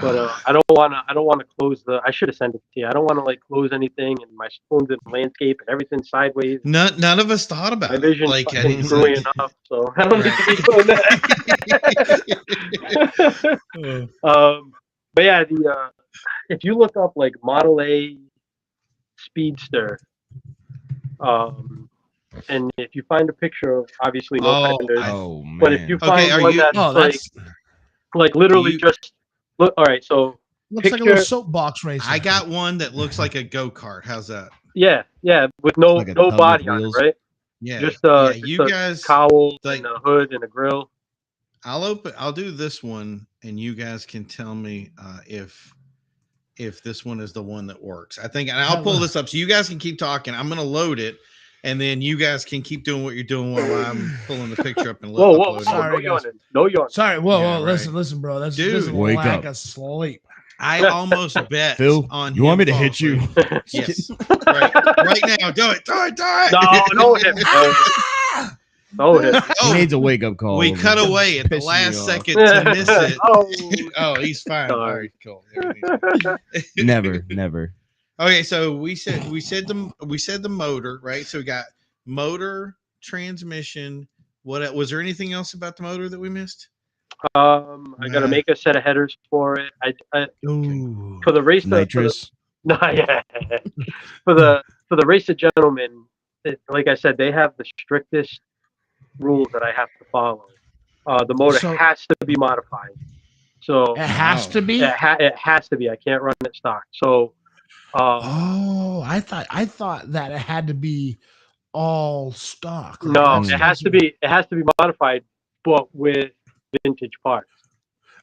but I don't want to close the. I should have sent it to you. I don't want to like close anything, and my phone's in landscape and everything sideways. None of us thought about my vision. Like screwy enough, so I don't need to be doing that. But yeah, if you look up like Model A Speedster, and if you find a picture of obviously no fenders, but if you find one that's like literally just look. All right, so looks like a little soapbox racer. I got one that looks like a go-kart. How's that? Yeah, with no body on it, right? Yeah, just you guys cowl and a hood and a grill. I'll do this one, and you guys can tell me if this one is the one that works. I think, and I'll pull this up so you guys can keep talking. I'm gonna load it, and then you guys can keep doing what you're doing while I'm pulling the picture up and whoa, sorry, no yawning. Sorry, whoa, listen, bro. This is a lack of sleep. I almost bet Phil, on you want me him to hit you? falling. Yes. Right now. Do it. No, don't hit me. Don't hit me. He Oh, needs a wake up call. we cut away at the Pissing me last off. second to miss it. Oh. Oh, he's fine. All right, cool. Never. Okay, so we said the motor, right? So we got motor, transmission. What was there anything else about the motor that we missed? I gotta make a set of headers for it. I Ooh. for the race Nitrous. yeah. for the race of gentlemen, like I said, they have the strictest rules that I have to follow. The motor So- has to be modified. So It has to be. it has to be. I can't run it stock. So Oh, I thought that it had to be all stock. Like, no, that's- it has to be. It has to be modified, but with vintage parts.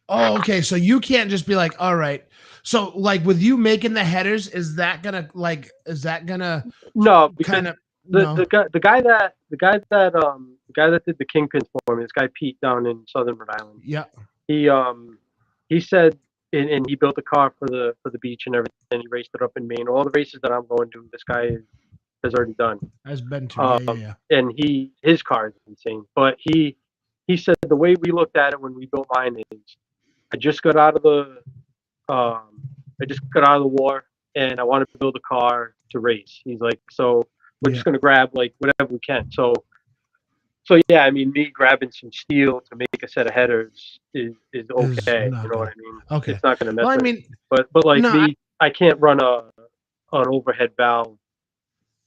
Oh, okay. So you can't just be like, all right. So like with you making the headers, is that gonna No, because kind of the guy that did the kingpins for me, this guy Pete down in Southern Rhode Island. yeah. He said, and he built a car for the beach and everything. And he raced it up in Maine. All the races that I'm going to, this guy has already done. Has been to yeah. And his car is insane. But he said the way we looked at it when we built mine is, I just got out of the war and I wanted to build a car to race. He's like, so we're just gonna grab like whatever we can. So yeah, I mean, me grabbing some steel to make a set of headers is okay. You know what I mean? Okay. It's not gonna mess. Well, I with mean, it. But like no, me, I can't run an overhead valve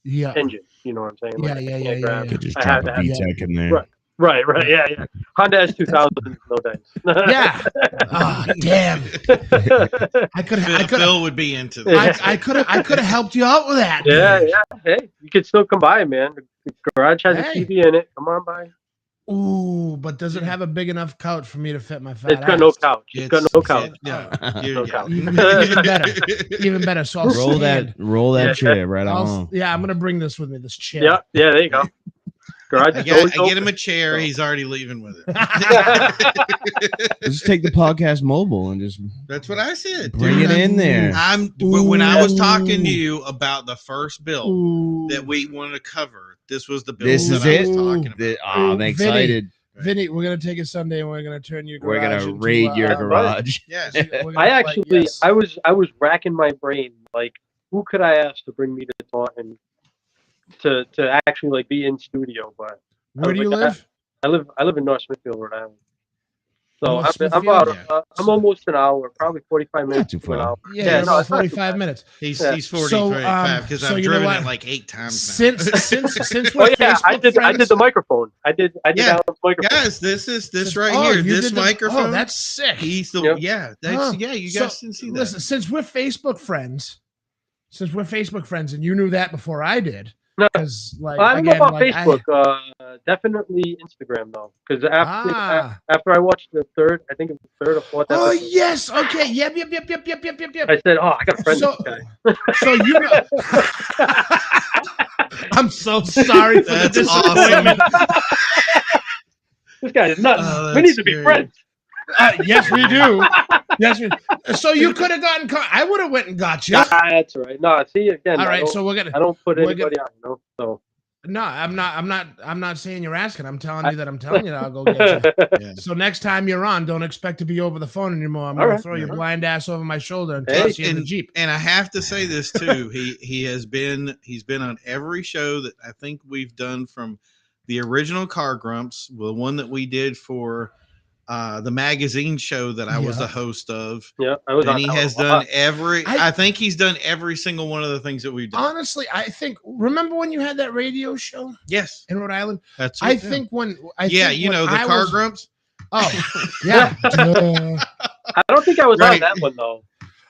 yeah. engine. You know what I'm saying? Yeah, Like, yeah, I yeah, can't yeah, grab- yeah. Could just I drop have a to VTEC in there. Right. Yeah. Honda S2000, no dice. Yeah. Oh, damn. I could Phil would be into that. I could have helped you out with that. Yeah. dude. Hey, you can still come by, man. The garage has Hey. a TV in it. Come on by. Ooh, but does it have a big enough couch for me to fit my fat It's got ass? no couch. It's got no couch. No, No couch. Even better. Even better. So I'll Roll stand. that chair right on. Yeah, I'm gonna bring this with me. This chair. Yeah, there you go. Garage I is always get him open. a chair. He's already leaving with it. Just take the podcast mobile and just That's what I said. bring it in there. When I was talking to you about the first build Ooh. that we wanted to cover, this was the build This that is I it. was talking about. I'm Vinny. excited. Vinny, we're gonna take it Sunday and we're gonna turn your We're garage gonna into, raid your right. garage. Yes. we're gonna, I actually, yes. I was racking my brain, like, who could I ask to bring me to Taunton to actually like be in studio? But Where do you live? I live in North Smithfield, Rhode Island. So North I'm Smithfield? about I'm almost an hour, probably 45 minutes. too to an far. hour. Yeah, Yeah, you're no, about it's not too 45 bad. minutes. He's Yeah. 45 because so I've you know driven what? it like 8 times now. Since Oh we're yeah, Facebook I did friends, the microphone. I did Yeah. Alan's microphone. Guys, this right Oh, here, you this did the- microphone. Oh, that's sick. He's the Yep. Huh. you So, guys didn't see that. Listen, since we're Facebook friends, and you knew that before I did, No. because like I don't know again, about like, Facebook. Definitely Instagram though, because after I watched the third, I think it was the third or fourth Oh episode, yes, okay, yep. I said, "Oh, I got a friend So, this guy." so you know, I'm so sorry for the That's disappointment. This guy is nuts. Oh, We need that's to be great. friends. Yes, we do. Yes, so you could have gotten. I would have went and got you. Nah, that's all right. No, see again. All right, I don't, so we're gonna. I don't put we're anybody out, you know. So No, I'm not saying you're asking. I'm telling you that I'm telling you that I'll go get you. Yeah. So next time you're on, don't expect to be over the phone anymore. I'm All gonna right. throw your Yeah. blind ass over my shoulder and Hey, toss you in the and- Jeep. And I have to say this too. He's been on every show that I think we've done, from the original Car Grumps, the one that we did for the magazine show that I was Yeah. the host of. yeah, I was And on. he that has one a done lot. every. I- I think he's done every single one of the things that we've done. Honestly, I think. Remember when you had that radio show Yes, in Rhode Island? that's. I it, think when. Yeah, think you when know the I Car was- Grumps. Oh, yeah. Duh. I don't think I was Right. on that one though.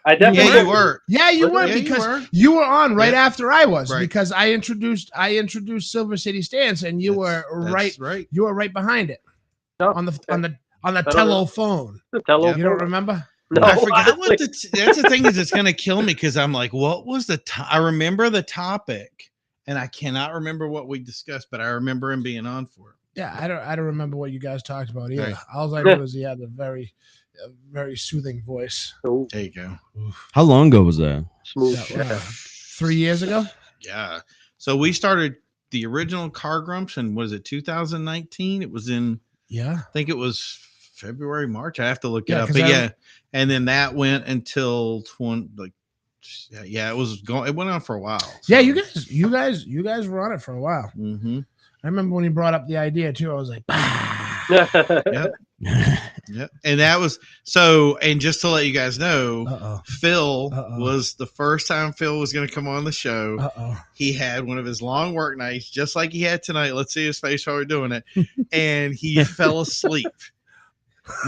I You definitely. Yeah, you were. Yeah, you were Yeah, you because were. you were on right Yeah. after I was, Right. because I introduced Silver City Stance, and you were That's right. right. You were right behind it No, on the don't know. telephone. Tell Yeah. him. You don't remember? No, I forgot what honestly. that's the thing is, it's gonna kill me because I'm like, what was I remember the topic, and I cannot remember what we discussed, but I remember him being on for it. Yeah, I don't remember what you guys talked about either. Right. All I know is he had the very very soothing voice. Ooh, There you go. How long ago was that? smooth. Yeah, 3 years ago. Yeah. So we started the original Car Grumps in, was it 2019? It was in, Yeah. I think it was February, March. I have to look it Yeah, up. 'cause But I- yeah. And then that went until it was going, it went on for a while. Yeah, So. you guys were on it for a while. Mm-hmm. I remember when he brought up the idea too. I was like, bah. Yep. Yep. And that was so, and just to let you guys know, Uh-oh. Phil Uh-oh. was the first time Phil was going to come on the show. Uh-oh. He had one of his long work nights, just like he had tonight. Let's see his face while we're doing it. And he fell asleep.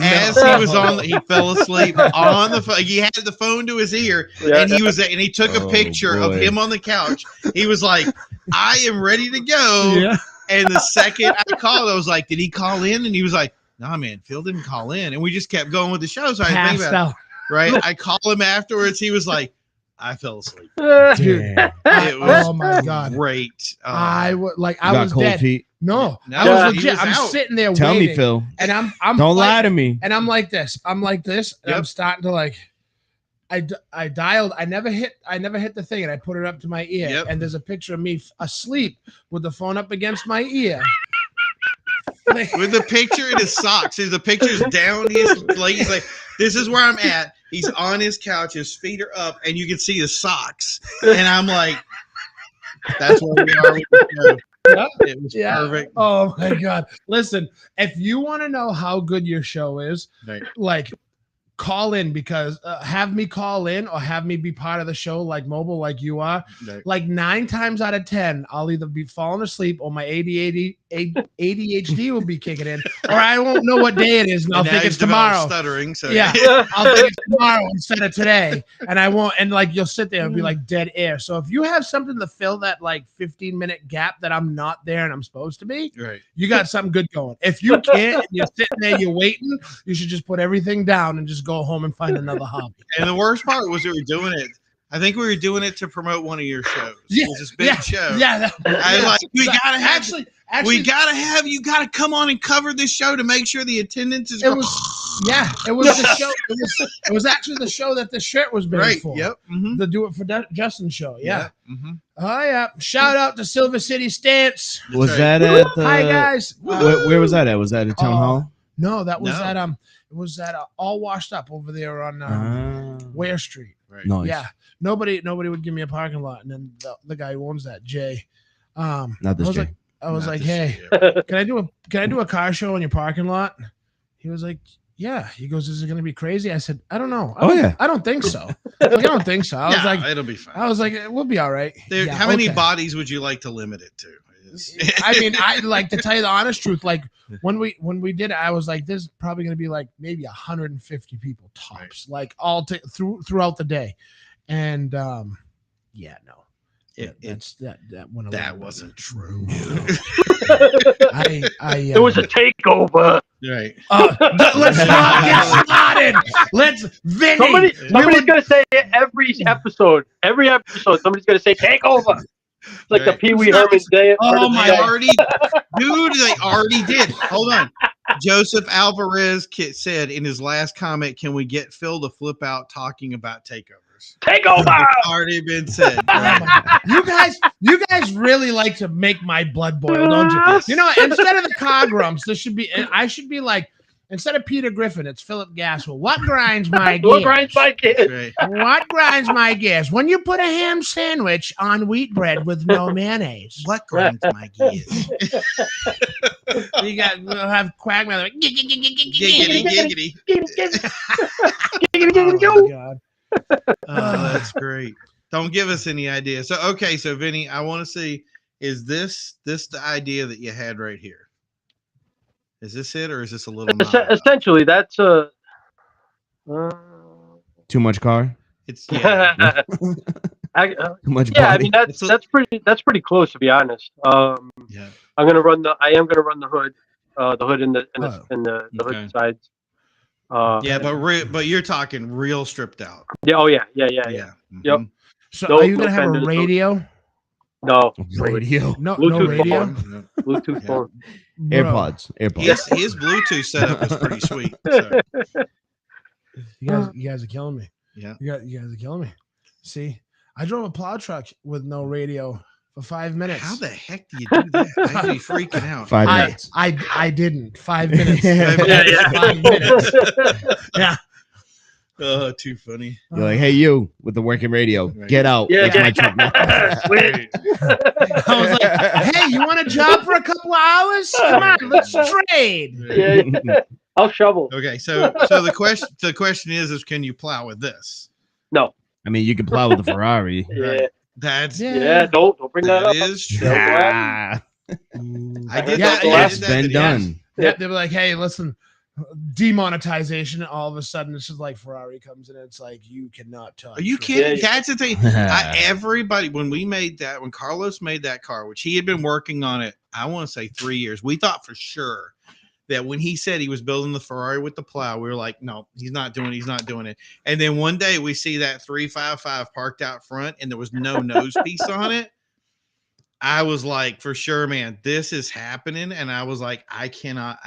As he was on, he fell asleep on the phone. He had the phone to his ear, and he took a picture of him on the couch. He was like, "I am ready to go." Yeah. And the second I called, I was like, "Did he call in?" And he was like, "Nah, man, Phil didn't call in." And we just kept going with the show. So I didn't think Passed about out. it, right? I called him afterwards. He was like, "I fell asleep." Dude. It was Oh my god. great. I was like, You I got was cold dead. feet. No, No, I was he legit. was I'm out. sitting there Tell waiting, me, Phil. and I'm Don't like, lie to me. and I'm like this. I'm Yep. starting to like. I dialed. I never hit the thing, and I put it up to my ear. Yep. And there's a picture of me asleep with the phone up against my ear. With the picture in his socks. The picture's down his leg. He's like, "This is where I'm at." He's on his couch, his feet are up, and you can see his socks. And I'm like, that's where we are with the show. Yeah. It was Yeah. perfect. Oh my god! Listen, if you want to know how good your show is, Right. like, call in, because have me call in or have me be part of the show, like mobile, like you are. Right. Like 9 times out of 10, I'll either be falling asleep or my ADHD will be kicking in, or I won't know what day it is, and I'll And now think he's it's developed tomorrow. stuttering. So Yeah. I'll think it's tomorrow instead of today, and I won't. And like, you'll sit there and be like dead air. So if you have something to fill that like 15-minute gap that I'm not there and I'm supposed to be, Right. you got something good going. If you can't, and you're sitting there, you're waiting, you should just put everything down and just go home and find another hobby. And the worst part was we were doing it. I think we were doing it to promote one of your shows. Yeah, It was this big show. Yeah, I was like, we gotta have actually, you gotta come on and cover this show to make sure the attendance is it was it was the show. It was actually the show that the shirt was made right. for. Yep. Mm-hmm. The Do It for Justin show. Yeah. Mm-hmm. Oh yeah. Shout out to Silver City Stance. Was right. that at the? Hi guys. Where was that at? Was that at Town Hall? No, that was No. at it was at All Washed Up over there on Ware Street. Right. Nice. Yeah. Nobody would give me a parking lot, and then the guy who owns that, Jay. Not this Jay. I was Not like, this hey, year. can I do a car show in your parking lot? He was like, yeah. He goes, is it gonna be crazy? I said, I don't know. I don't think so. I don't think so. I was Yeah, like, it'll be fine. we'll be all right. Dude, Yeah, how many okay. bodies would you like to limit it to? I mean, I like to tell you the honest truth. Like when we did it, I was like, there's probably gonna be like maybe 150 people tops, like all throughout the day. And yeah, no. That wasn't true. It was a takeover. Right. Let's not get started. Let's Vinnie. Somebody's gonna say it every episode. Every episode, somebody's gonna say takeover. It's like the Right. Pee Wee Herman day. Oh my They already did. Hold on. Joseph Alvarez said in his last comment, "Can we get Phil to flip out talking about takeovers?" Takeover. It's already been said. You guys really like to make my blood boil, don't you? You know, instead of the Car Grumps, I should be like, instead of Peter Griffin, it's Philip Gasswell. What grinds my gears? What grinds my gears? Right. What grinds my gears? When you put a ham sandwich on wheat bread with no mayonnaise. What grinds my gears? We'll have Quagmire. Like, Giggity, giggity. oh my God. Oh, that's great. Don't give us any idea. So, okay. So, Vinny, I want to see, is this the idea that you had right here? Is this it, or is this a little? Essentially, that's a. Too much car. It's yeah. Too much. Yeah, I body. mean that's pretty close, to be honest. Yeah. I am gonna run the hood, the hood in the Okay. hood sides. Yeah, but you're talking real stripped out. Yeah. Oh yeah. Yeah. Mm-hmm. Yep. So No- are you no gonna have a fenders, no- radio? No. radio. No Bluetooth radio. phone. Bluetooth Yeah. phone. Bro. AirPods. His Bluetooth setup is pretty sweet. So. You guys are killing me. Yeah. You guys are killing me. See, I drove a plow truck with no radio for 5 minutes. How the heck do you do that? I'd be freaking out. 5 I minutes. I didn't 5 minutes. Yeah, 5 minutes. Yeah. Oh, too funny. You're like, hey, you with the working radio, Right. get out. Yeah, That's yeah. my truck now. Sweet. I was like, hey, you want a job for a couple of hours? Come on, let's trade. Yeah. I'll shovel. Okay, so the question is can you plow with this? No. I mean, you can plow with a Ferrari. Yeah. That's Yeah. Don't bring that up. that is true. Nah, I did Yeah, that. yeah, I it's did that been video. done. Yeah, they were like, hey, listen, demonetization. All of a sudden, it's just like Ferrari comes in and it's like, you cannot touch. Are you kidding? Yeah. That's the thing. Everybody, when Carlos made that car, which he had been working on it, I want to say 3 years, we thought for sure that when he said he was building the Ferrari with the plow, we were like, no, he's not doing it. And then one day we see that 355 parked out front and there was no nose piece on it. I was like, for sure, man, this is happening. And I was like, I cannot,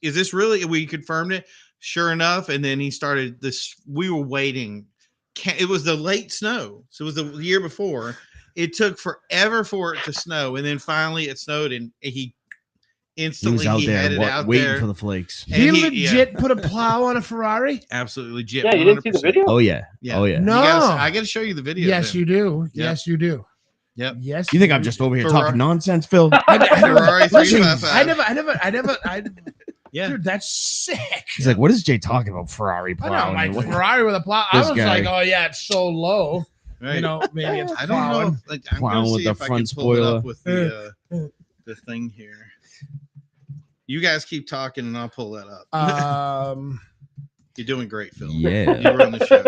is this really, we confirmed it? Sure enough. And then he started this, we were waiting. It was the late snow. So it was the year before. It took forever for it to snow. And then finally it snowed and he instantly He was out had there it out waiting there. for the flakes. He And legit put a plow on a Ferrari? Absolutely legit. Yeah, you didn't see the 100%. video? Oh yeah. Yeah. Oh yeah. No. I got to show you the video. Yes, then. you do. Yep. Yes, you do. Yep. Yes. You think I'm just over here Ferrari. talking nonsense, Phil? Ferrari Listen, 355. I never. Yeah. Dude, that's sick. He's like, what is Jay talking about? Ferrari I know, plowing? like What- Ferrari with a plow. I This was guy. like, oh yeah, it's so low. Right. You know, maybe it's I don't know. plowing. Like, I'm Plowing gonna with see the if I front can pull it spoiler. up with the thing here. You guys keep talking and I'll pull that up. You're doing great, Phil. Yeah. You run the show.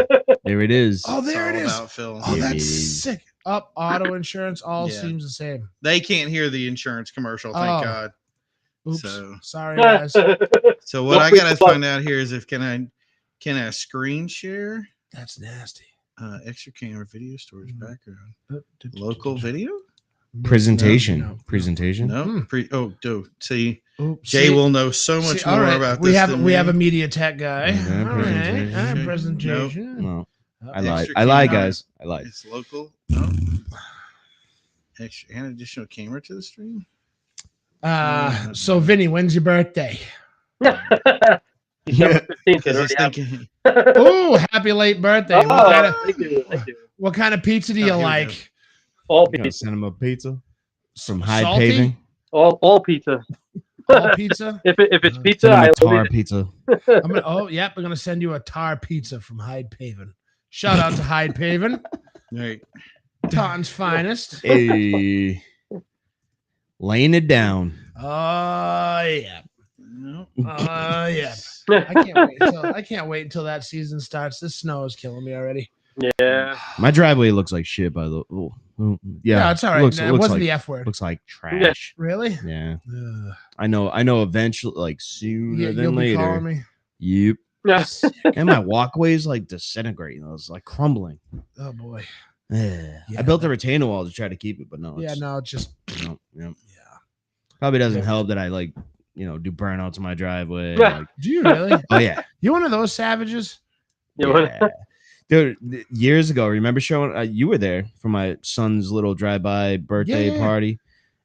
There it is. Oh, there it It's is. all about Phil. Oh, There it that's is. sick. Up auto insurance all Yeah. seems the same. They can't hear the insurance commercial, thank Oh. God. Oops. So- Sorry, guys. So what Don't I freak gotta the fuck. find out here is if can I screen share That's nasty. extra camera video storage Mm. background local video? Presentation. No. Presentation. No. Hmm. Dude. See, Oops. Jay See- will know so much see, more all right, about we this. have than we have me. a media tech guy. Okay, All right, presentation. presentation. No, I Extra lied. I lied, camera. guys. I lied. It's local. Oh. Extra and additional camera to the stream. So Vinny, when's your birthday? December 15th. It Because he's already happened. thinking. Oh, happy late birthday! Oh, thank you. Thank you. What kind of pizza do Oh, you here we like? All You gonna pizza. send him a pizza from Hyde Salty? Paving. All pizza. All pizza? If it's Uh, pizza, Send him I a will tar eat it. pizza. Yep, we're gonna send you a tar pizza from Hyde Paving. Shout out to Hyde Paving, Right. Taunton's finest. Hey, laying it down. Oh yeah, No. yeah. I can't wait until that season starts. This snow is killing me already. Yeah. My driveway looks like shit. By the yeah, No, it's all right. Looks, it looks wasn't like, the F word. looks like trash. Really? Yeah, Ugh. I know. Eventually, like sooner You'll than be calling later. me. Yep. Yeah. And my walkway's like disintegrating. It was like crumbling. Oh boy. Yeah. Yeah. I built a retaining wall to try to keep it, but no. Yeah, It's, no, it's just no, yeah. yeah. Probably doesn't Yeah. help that I like, do burnouts in my driveway. Yeah. Like, Do you really? oh yeah. You one of those savages? You know Yeah. Dude, years ago, remember showing you were there for my son's little drive-by birthday Yeah. party,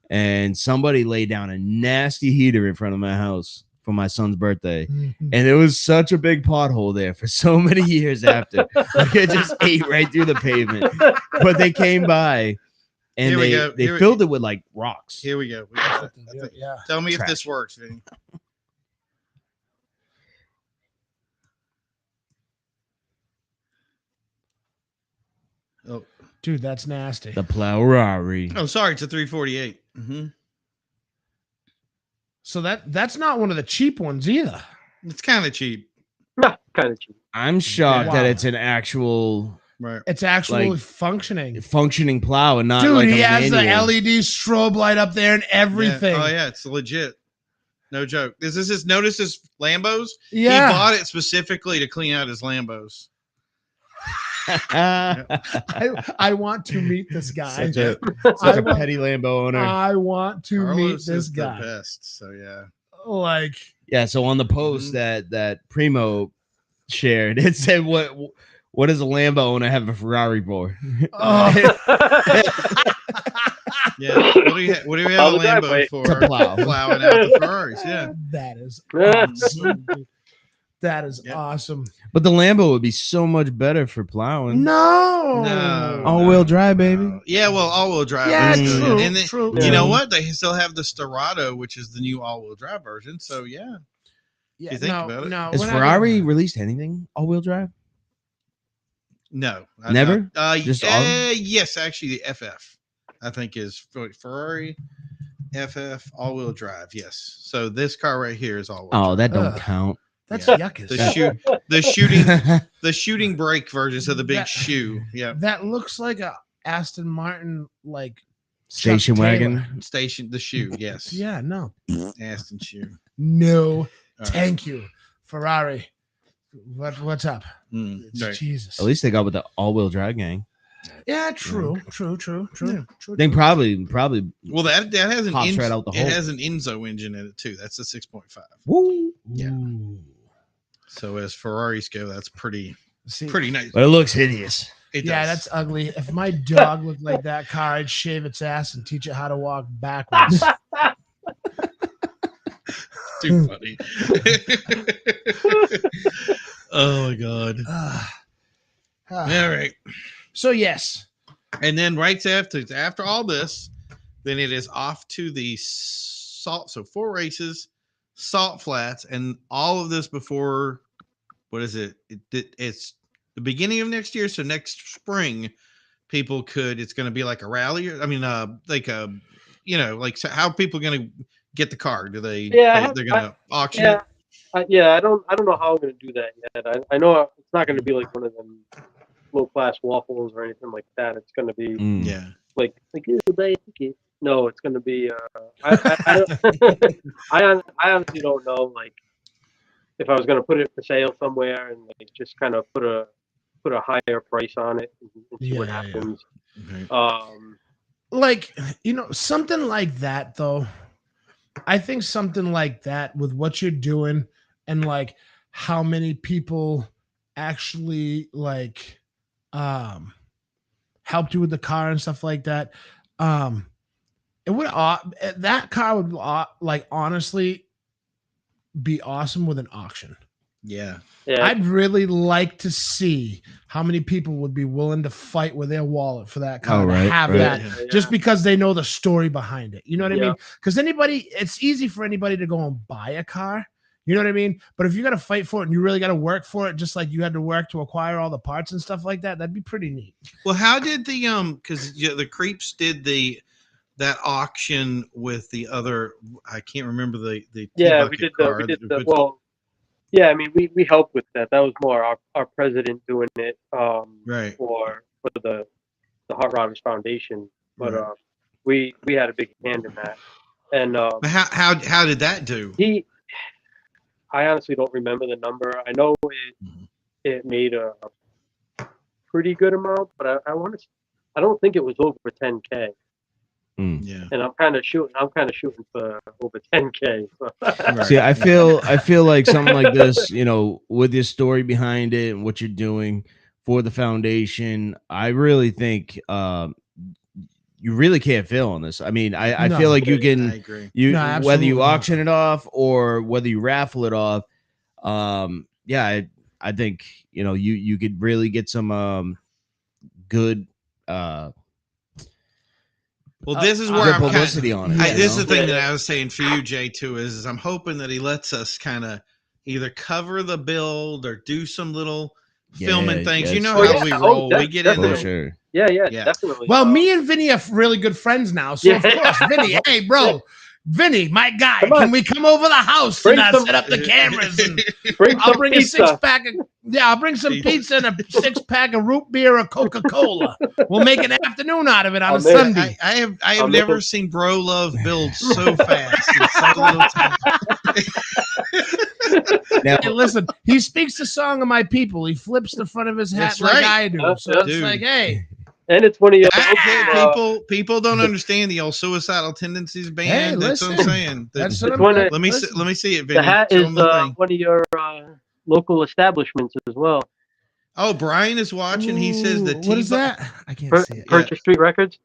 and somebody laid down a nasty heater in front of my house for my son's birthday, and it was such a big pothole there for so many years after. Like it just ate right through the pavement. But they came by and Here we go. they Here we- filled it with like rocks. Here we go. We got it. I think- Yeah. Tell me if Trash. this works, Vinny. Oh, Dude, that's nasty. The Plowrari. oh, sorry. It's a 348. Mm-hmm. So that's not one of the cheap ones either. It's kind of cheap, Kind of cheap. I'm shocked Wow. that it's an actual right? It's actually Like, functioning. functioning plow and not Dude, like he a has manual. the LED strobe light up there and everything. Yeah. Oh yeah, it's legit. No joke. This notice his Lambos? Yeah. He bought it specifically to clean out his Lambos. I want to meet this guy. Such a I such a want- petty Lambo owner. I want to meet Carlos this is the guy. best. So yeah. Like, Yeah, so on the post Mhm. that Primo shared. It said, "What does a Lambo owner have a Ferrari for?" Oh. Yeah. What do you have a Plow the Lambo driveway. for? To plow. Plowing out the Ferraris. Yeah. That is awesome. Dude. That is Yep. awesome. But the Lambo would be so much better for plowing. No. All-wheel drive, baby. Yeah, well, all-wheel drive. Yeah, is good. true. And then, True. you know true. what? They still have the Storado, which is the new all-wheel drive version. So yeah, Yeah, you think about it. No, Has we're not Ferrari gonna- released anything all-wheel drive? No, Never? Just all? yes, actually, the FF, I think is Ferrari FF all-wheel drive. Yes. So this car right here is all-wheel Oh, drive. that don't Ugh. count. That's Yeah. yuckish. The shooting brake version, so the big That- shoe. Yeah. That looks like a Aston Martin, like Station Chuck Taylor. wagon. Station, the shoe. Yes. Yeah, no, Aston shoe. no, All right. thank you, Ferrari. What's up? Right. Jesus. At least they got with the all-wheel drive gang. Yeah, true. True. They probably. Well, that has an Pops right out the it hole. has an Enzo engine in it too. That's the 6.5. Woo. Yeah. Ooh. So as Ferraris go, that's pretty See, nice. But it looks hideous. It yeah, does. that's ugly. If my dog looked like that car, I'd shave its ass and teach it how to walk backwards. too funny. Oh my god. All right. So yes, And then right after all this, then it is off to the salt. So 4 races, salt flats, and all of this before what is it? It's the beginning of next year. So next spring, people could. It's going to be like a rally. I mean, like a, like so how are people going to get the car? Do they? Yeah, they're going to auction Yeah, it. I don't know how I'm gonna do that yet. I know it's not gonna be like one of them low class waffles or anything like that. It's gonna be Mm. Yeah. like no, it's gonna be. I honestly don't know. Like, if I was gonna put it for sale somewhere and like just kind of put a higher price on it and see what Yeah. happens. Right. like something like that though. I think something like that with what you're doing and like how many people actually like helped you with the car and stuff like that. It would that car would like honestly be awesome with an auction. Yeah. Yeah, I'd really like to see how many people would be willing to fight with their wallet for that car Oh, to right, have right. that Yeah. just because they know the story behind it. You know what I Yeah. mean? Because it's easy for anybody to go and buy a car. You know what I mean? But if you got to fight for it and you really got to work for it, just like you had to work to acquire all the parts and stuff like that, that'd be pretty neat. Well, how did the because the creeps did that auction with the other? I can't remember the yeah, T-bucket car. we did the well. Yeah, I mean, we helped with that. That was more our president doing it. Right. For the Hot Rodders Foundation, but Right. we had a big hand in that. And But how did that do? I honestly don't remember the number. I know it made a pretty good amount, but I don't think it was over 10K. Yeah. And I'm kind of shooting for over 10K. So. Right. See, I feel like something like this, with your story behind it and what you're doing for the foundation, I really think you really can't fail on this. I mean, I No. feel like you I can agree. whether absolutely you not. auction it off or whether you raffle it off. Yeah, I think you could really get some good Well, this is good where I'm publicity on it. Yeah, This is the thing Yeah. that I was saying for you, Jay, too, is I'm hoping that he lets us kind of either cover the build or do some little filming Yeah, things. yes. You know Oh, how yeah. we Oh, roll. We get in for there. sure. Yeah, Yeah. definitely. Well, me and Vinny are really good friends now. So, of Yeah. course, Vinny, hey, bro, Vinny, my guy, Come on. can we come over the house Bring and some- set up the cameras? And bring I'll some bring pizza. a 6-pack of, I'll bring some pizza and a 6-pack of root beer or Coca-Cola. We'll make an afternoon out of it on a Oh, man. Sunday. I have I'll never make seen bro love build so fast in so little time. Now, Hey, listen, he speaks the song of my people. He flips the front of his hat That's like right. I do. So it's Dude. like, hey, And it's one of your People don't understand the old suicidal tendencies band. Hey, that's what I'm listen. saying. that's It's what one I'm of- let me see it, the Vinny. hat Show is him the thing. one of your local establishments as well. Oh, Brian is watching. He says the Ooh, what is T-Buck- that? I can't see it. Purchase Street Records.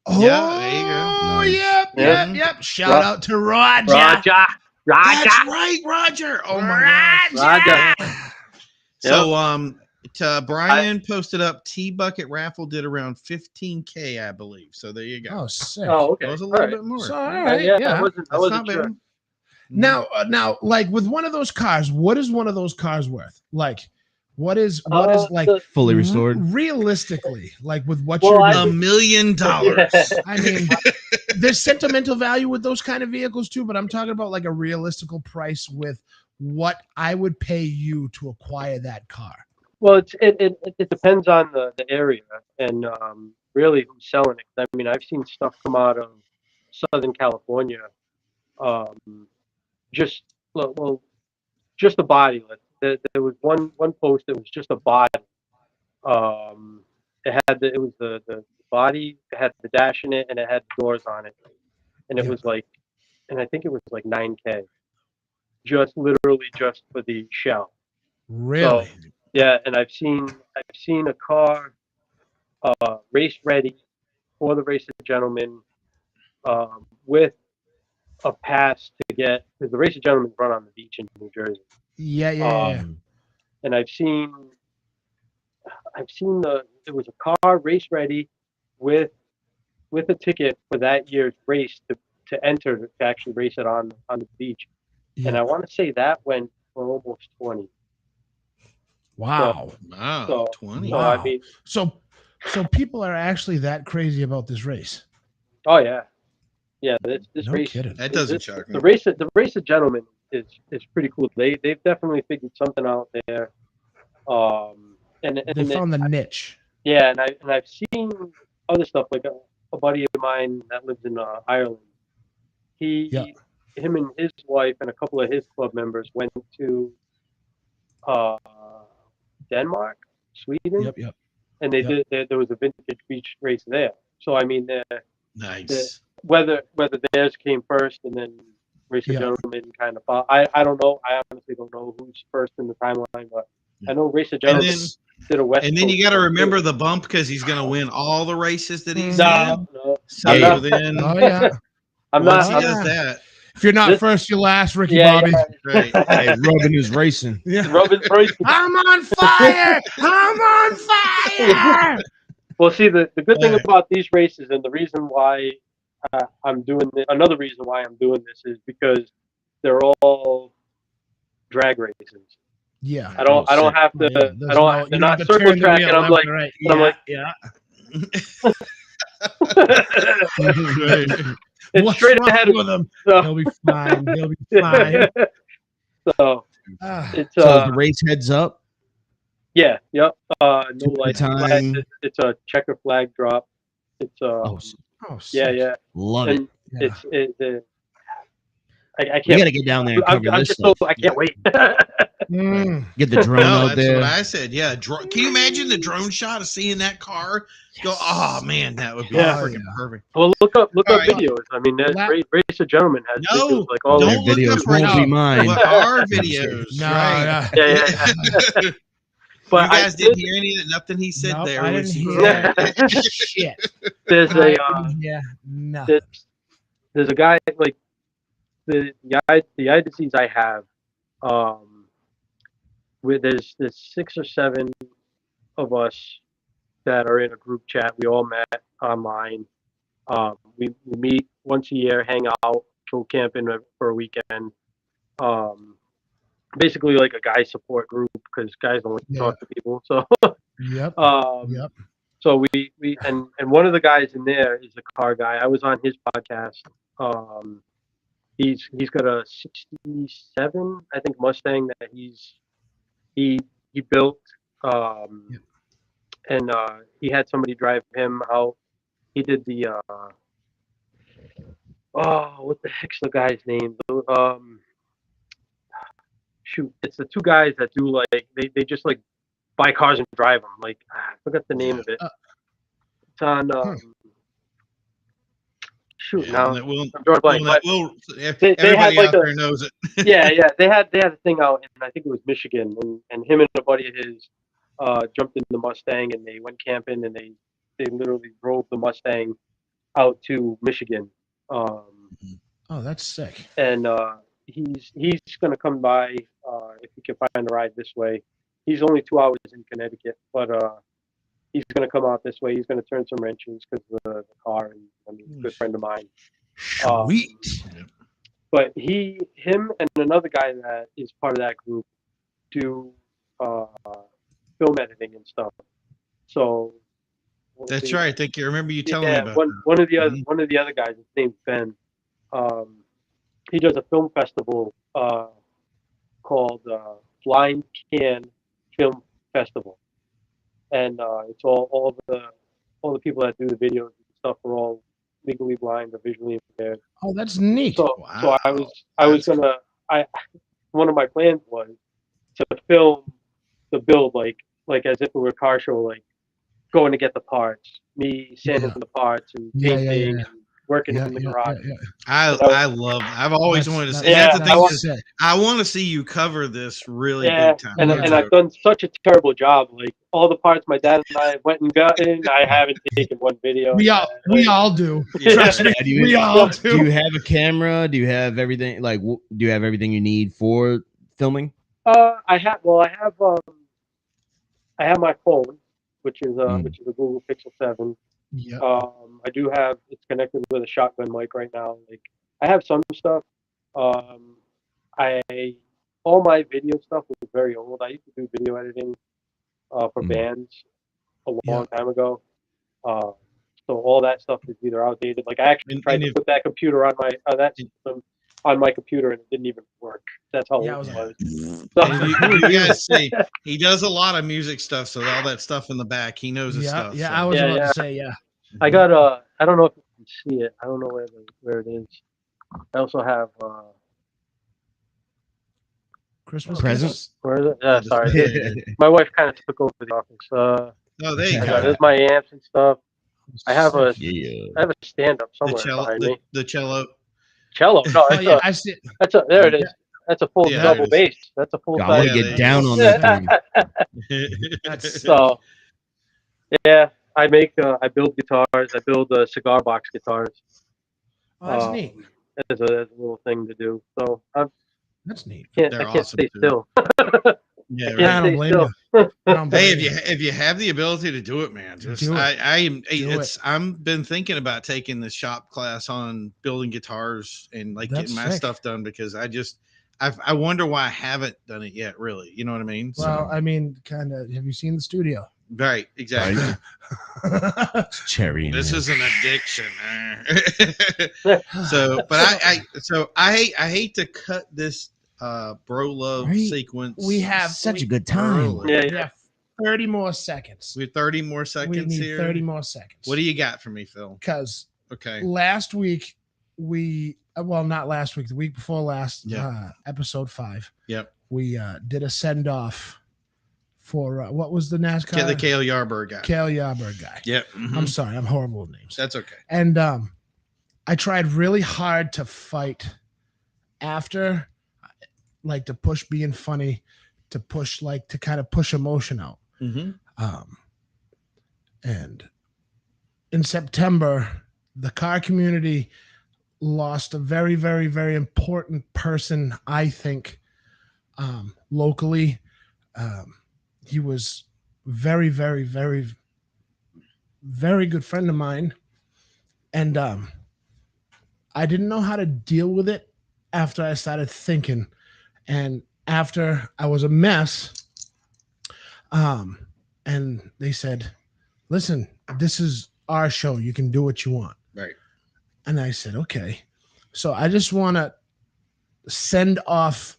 Oh, Yeah, there you go. Nice. yep, Yeah. yep. Shout out to Roger. Roger. That's right, Roger. Oh my gosh. Roger. So Brian posted up T-Bucket raffle did around 15K, I believe. So there you go. Oh, sick. Oh, It okay. was a All little right. bit more. So, all right, Yeah, yeah. I wasn't That's not sure. bad. Now, like with one of those cars, what is one of those cars worth? Like, what is like Fully restored. realistically, like with what Well, you're I doing? $1 million. I mean, there's sentimental value with those kind of vehicles too, but I'm talking about like a realistical price with what I would pay you to acquire that car. Well, it depends on the area and really who's selling it. I mean, I've seen stuff come out of Southern California, just just the body. There was one post that was just a body. It was the body, it had the dash in it, and it had doors on it, and it Yeah. was like, and I think it was like 9K, just literally just for the shell. Really? Yeah, and I've seen a car race ready for the Race of Gentlemen with a pass to get, because the Race of Gentlemen run on the beach in New Jersey. Yeah. And I've seen it was a car race ready with a ticket for that year's race to enter to actually race it on the beach. And I want to say that went for almost 20. Wow. Wow, So 20. so Wow. I mean, So people are actually that crazy about this race. oh yeah. Yeah, this No race, kidding. That doesn't shock me. the race of gentlemen is pretty cool. They've definitely figured something out there. And They found the niche. yeah, and I've seen other stuff, like a buddy of mine that lives in Ireland. Him and his wife and a couple of his club members went to Denmark, Sweden, Yep. and they did. There was a vintage beach race there. So I mean, Nice. whether theirs came first and then Race of Gentlemen kind of followed. I don't know. I honestly don't know who's first in the timeline, but I know Race of Gentlemen did a West. And then you Coast got to one, remember too. the bump because he's going to win all the races that he's in. No, So I'm not- then, Oh yeah. I'm once not. he does that, If you're not This- first, you're last, Ricky Yeah, Bobby. right? Hey, Robin is racing. Yeah. Robin Price. I'm on fire. I'm on fire. Well, see, the good thing Right. about these races, and the reason why I'm doing this, another reason why I'm doing this is because they're all drag races. Yeah. I don't have to. Yeah, there's I don't. They're not circle track, and I'm like, yeah. it's What's straight wrong ahead of with him? So, He'll be fine. He'll be fine. so Ah, it's So is the race heads up? yeah, yep. No Two at a license plate. time. It's a checker flag drop. It's Oh, oh, yeah, sick. yeah. love it. And Yeah. I We can't. got to get down there and cover I'm this just stuff. so I can't wait. Mm. Get the drone No, out that's there. what I said. Yeah. Can you imagine the drone shot of seeing that car go? Oh man, that would be Yeah. freaking perfect. Well, look up All right. videos. I mean, Race of Gentlemen has No, videos like all Their don't look videos up right won't now. be mine. What our videos? No, right? yeah. Yeah. But You guys I didn't did. hear any of nothing he said Nope, there. I was didn't he- hear shit. There's I a didn't hear nothing. there's a guy like the IDCs I have. Where there's 6 or 7 of us that are in a group chat. We all met online. We meet once a year, hang out, go camping for a weekend. Basically like a guy support group because guys don't want to talk to people. So Yep. Yep. so we and one of the guys in there is a car guy. I was on his podcast. He's got a 67, I think, Mustang that he built. And he had somebody drive him out. He did the what the heck's the guy's name? Shoot, it's the 2 guys that do like they just like buy cars and drive them. Like I forgot the name of it. It's on shoot, Yeah, now that will, I'm drawing a blank. that But will, they everybody had like out a there knows it. yeah. They had a thing out, and I think it was Michigan, and him and a buddy of his jumped in the Mustang, and they went camping, and they literally drove the Mustang out to Michigan. Oh, that's sick. And he's gonna come by if he can find a ride this way. He's only 2 hours in Connecticut, but he's gonna come out this way. He's gonna turn some wrenches because of the car, and I mean, good friend of mine. Sweet. But him, and another guy that is part of that group do film editing and stuff. So That's right. I think you remember you telling me yeah, about one that. one of the other one of the other guys, his name's Ben. He does a film festival called Blind Can Film Festival, and it's all the people that do the videos and stuff are all legally blind or visually impaired. Oh, that's neat. So Wow. I was gonna one of my plans was to film the build like as if it were a car show, like going to get the parts, me sanding the parts and painting and working in the garage. I've always wanted to see. that's That's the thing is, sick. I want to see you cover this really Yeah, big time. and I've done such a terrible job. Like all the parts my dad and I went and got in, I haven't taken one video. We all do. Yeah. Trust me, we all Do do. you have a camera? Do you have everything? Like, do you have everything you need for filming? I have my phone, which is a Google Pixel 7. Yeah. I do have it's connected with a shotgun mic right now. Like I have some stuff. All my video stuff was very old. I used to do video editing for bands a long time ago. So all that stuff is either outdated. Like I actually tried to put that computer on my that system on my computer and it didn't even work. That's how old it was. You guys see, he does a lot of music stuff, so all that stuff in the back, he knows his stuff. Yeah, so. I was about to say, yeah. I got I don't know if you can see it. I don't know where it is. I also have Christmas presents. Where is it? Sorry, my wife kind of took over the office. Oh, there you go. There's my amps and stuff. I have a Yeah. I have a stand up The somewhere cello, behind me. the cello. Cello. No, Oh, yeah, I see. there it is. That's a full Yeah, double there it bass. That's a full God, I want size. to Yeah, get down on that thing. So yeah, I build guitars. I build cigar box guitars. Oh, that's neat. That's a little thing to do. So That's neat. I They're can't awesome, stay too. still. Yeah, I right. don't blame you. I don't blame Hey, you. if you have the ability to do it, man, just Do it. I've been thinking about taking the shop class on building guitars and like That's getting my sick. stuff done because I wonder why I haven't done it yet. Really, you know what I mean? Well, I mean, kind of. Have you seen the studio? Right, exactly. Cherry. This is an addiction. So, but I hate to cut this bro love Right. sequence. We have such a good time. early. Yeah, We have 30 more seconds. We have 30 more We seconds need here. 30 more seconds. What do you got for me, Phil? Because Okay. last week not last week, the week before last, Yeah. episode 5. Yep. We did a send off for what was the NASCAR? The Cale Yarburg guy. Cale Yarburg guy. Yep. Mhm. I'm sorry, I'm horrible with names. That's okay. And I tried really hard to fight after, like to push being funny, to push like to kind of push emotion out. Mm-hmm. And in September, the car community lost a very, very, very important person, I think, locally. He was very, very, very, very good friend of mine. And I didn't know how to deal with it after I started thinking. And after I was a mess, and they said, listen, this is our show. You can do what you want. Right. And I said, okay. So I just want to send off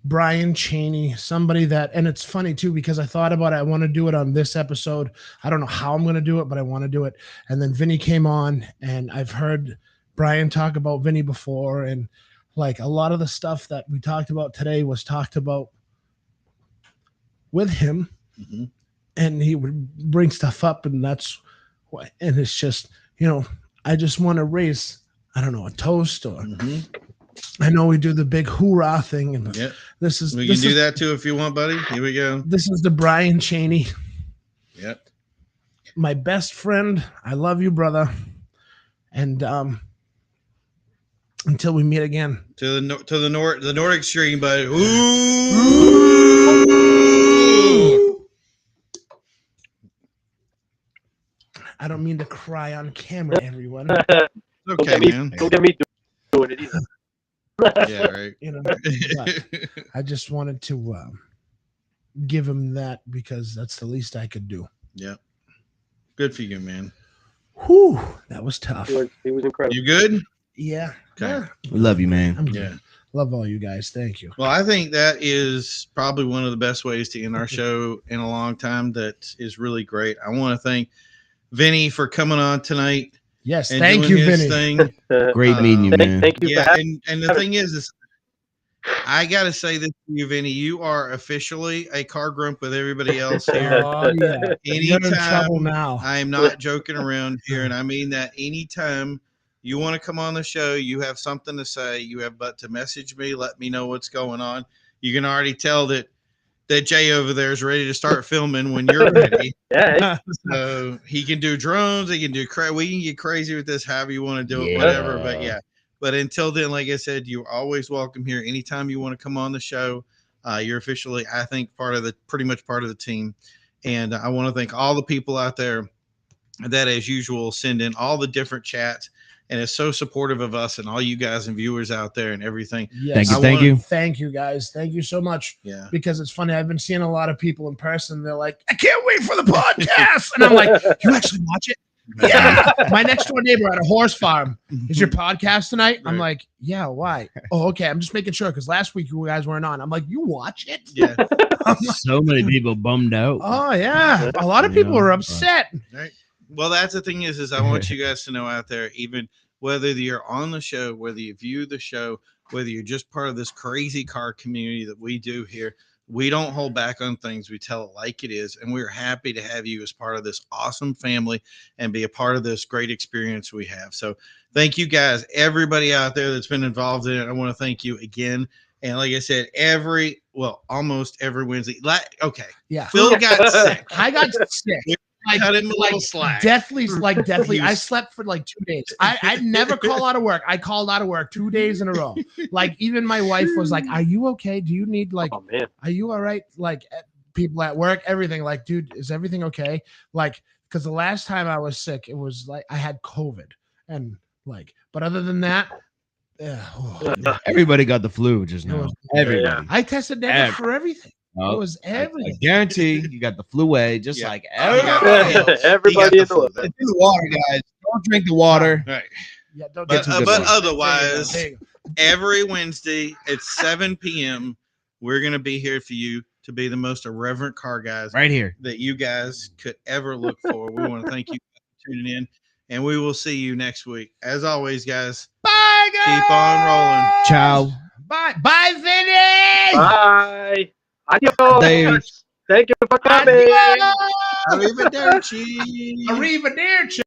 Brian Cheney, somebody that, and it's funny too, because I thought about it. I want to do it on this episode. I don't know how I'm going to do it, but I want to do it. And then Vinnie came on, and I've heard Brian talk about Vinnie before. And like a lot of the stuff that we talked about today was talked about with him. Mm-hmm. And he would bring stuff up, and that's what, and it's just, I just want to raise I don't know, a toast or Mhm. I know we do the big hoorah thing, and Yep. this is We this can do is, that too if you want, buddy. Here we go. This is the Brian Cheney, Yep. my best friend. I love you, brother, and until we meet again. To the Nordic extreme, buddy. Ooh. I don't mean to cry on camera, everyone. Okay, man. Don't get me doing it either. Yeah, right. You know, but I just wanted to give him that because that's the least I could do. Yep. Good for you, man. Whew, that was tough. He was incredible. You good? Yeah. Okay. Yeah. We love you, man. I'm good. Yeah. Love all you guys. Thank you. Well, I think that is probably one of the best ways to end our show in a long time. That is really great. I want to thank Vinnie for coming on tonight. Yes, And thank doing you, his Vinnie. thing. Great meeting you, man. Thank you for Yeah, having and the thing is I got to say this to you, Vinnie. You are officially a car grump with everybody else here. Oh yeah. You're in trouble Anytime, now. I am not joking around here, and I mean that. Anytime you want to come on the show, you have something to say, you have but to message me, let me know what's going on. You can already tell that Jay over there is ready to start filming when you're ready. Yeah, So he can do drones, he can do we can get crazy with this however you want to do it, Yeah. whatever. But yeah. But until then, like I said, you're always welcome here. Anytime you want to come on the show, you're officially, I think, pretty much part of the team. And I want to thank all the people out there that, as usual, send in all the different chats and is so supportive of us and all you guys and viewers out there and everything. Yes. Thank you. Thank you, guys. Thank you so much. Yeah. Because it's funny. I've been seeing a lot of people in person. They're like, I can't wait for the podcast. And I'm like, you actually watch it? Yeah. My next door neighbor at a horse farm. Is your podcast tonight? I'm Right. like, yeah, why? Oh, okay. I'm just making sure because last week you guys weren't on. I'm like, you watch it? Yeah. I'm like, So many people bummed out. oh, yeah. A lot of people were upset. Right. Well, that's the thing is I want you guys to know out there, even whether you're on the show, whether you view the show, whether you're just part of this crazy car community that we do here, we don't hold back on things. We tell it like it is. And we're happy to have you as part of this awesome family and be a part of this great experience we have. So thank you guys, everybody out there that's been involved in it. I want to thank you again. And like I said, almost every Wednesday. Okay. Yeah. Phil got sick. I got sick. Cut him a little slack. Deathly. I slept for like 2 days. I never call out of work. I called out of work 2 days in a row. Like even my wife was like, "Are you okay? Do you need like? Oh man, Are you all right?" Like people at work, everything. Like, dude, is everything okay? Like, because the last time I was sick, it was like I had COVID, and like, but other than that, Everybody got the flu just it now. was- Everybody. I tested negative for everything. Oh, It was I everything. guarantee you got the flu A, just Yeah. like Oh, you got everybody it. else. everybody in the world. It's in the water, guys. Don't drink the water. Right. Yeah, don't But, some good but ones. otherwise, There you go. every Wednesday at 7 p.m., we're going to be here for you to be the most irreverent car guys Right here. that you guys could ever look for. We want to thank you for tuning in, and we will see you next week. As always, guys, Bye, guys. keep on rolling. Ciao. Bye. Bye, Vinny. Bye. Adios. Dave. Thank you for coming. Adios. Arrivederci. Arrivederci.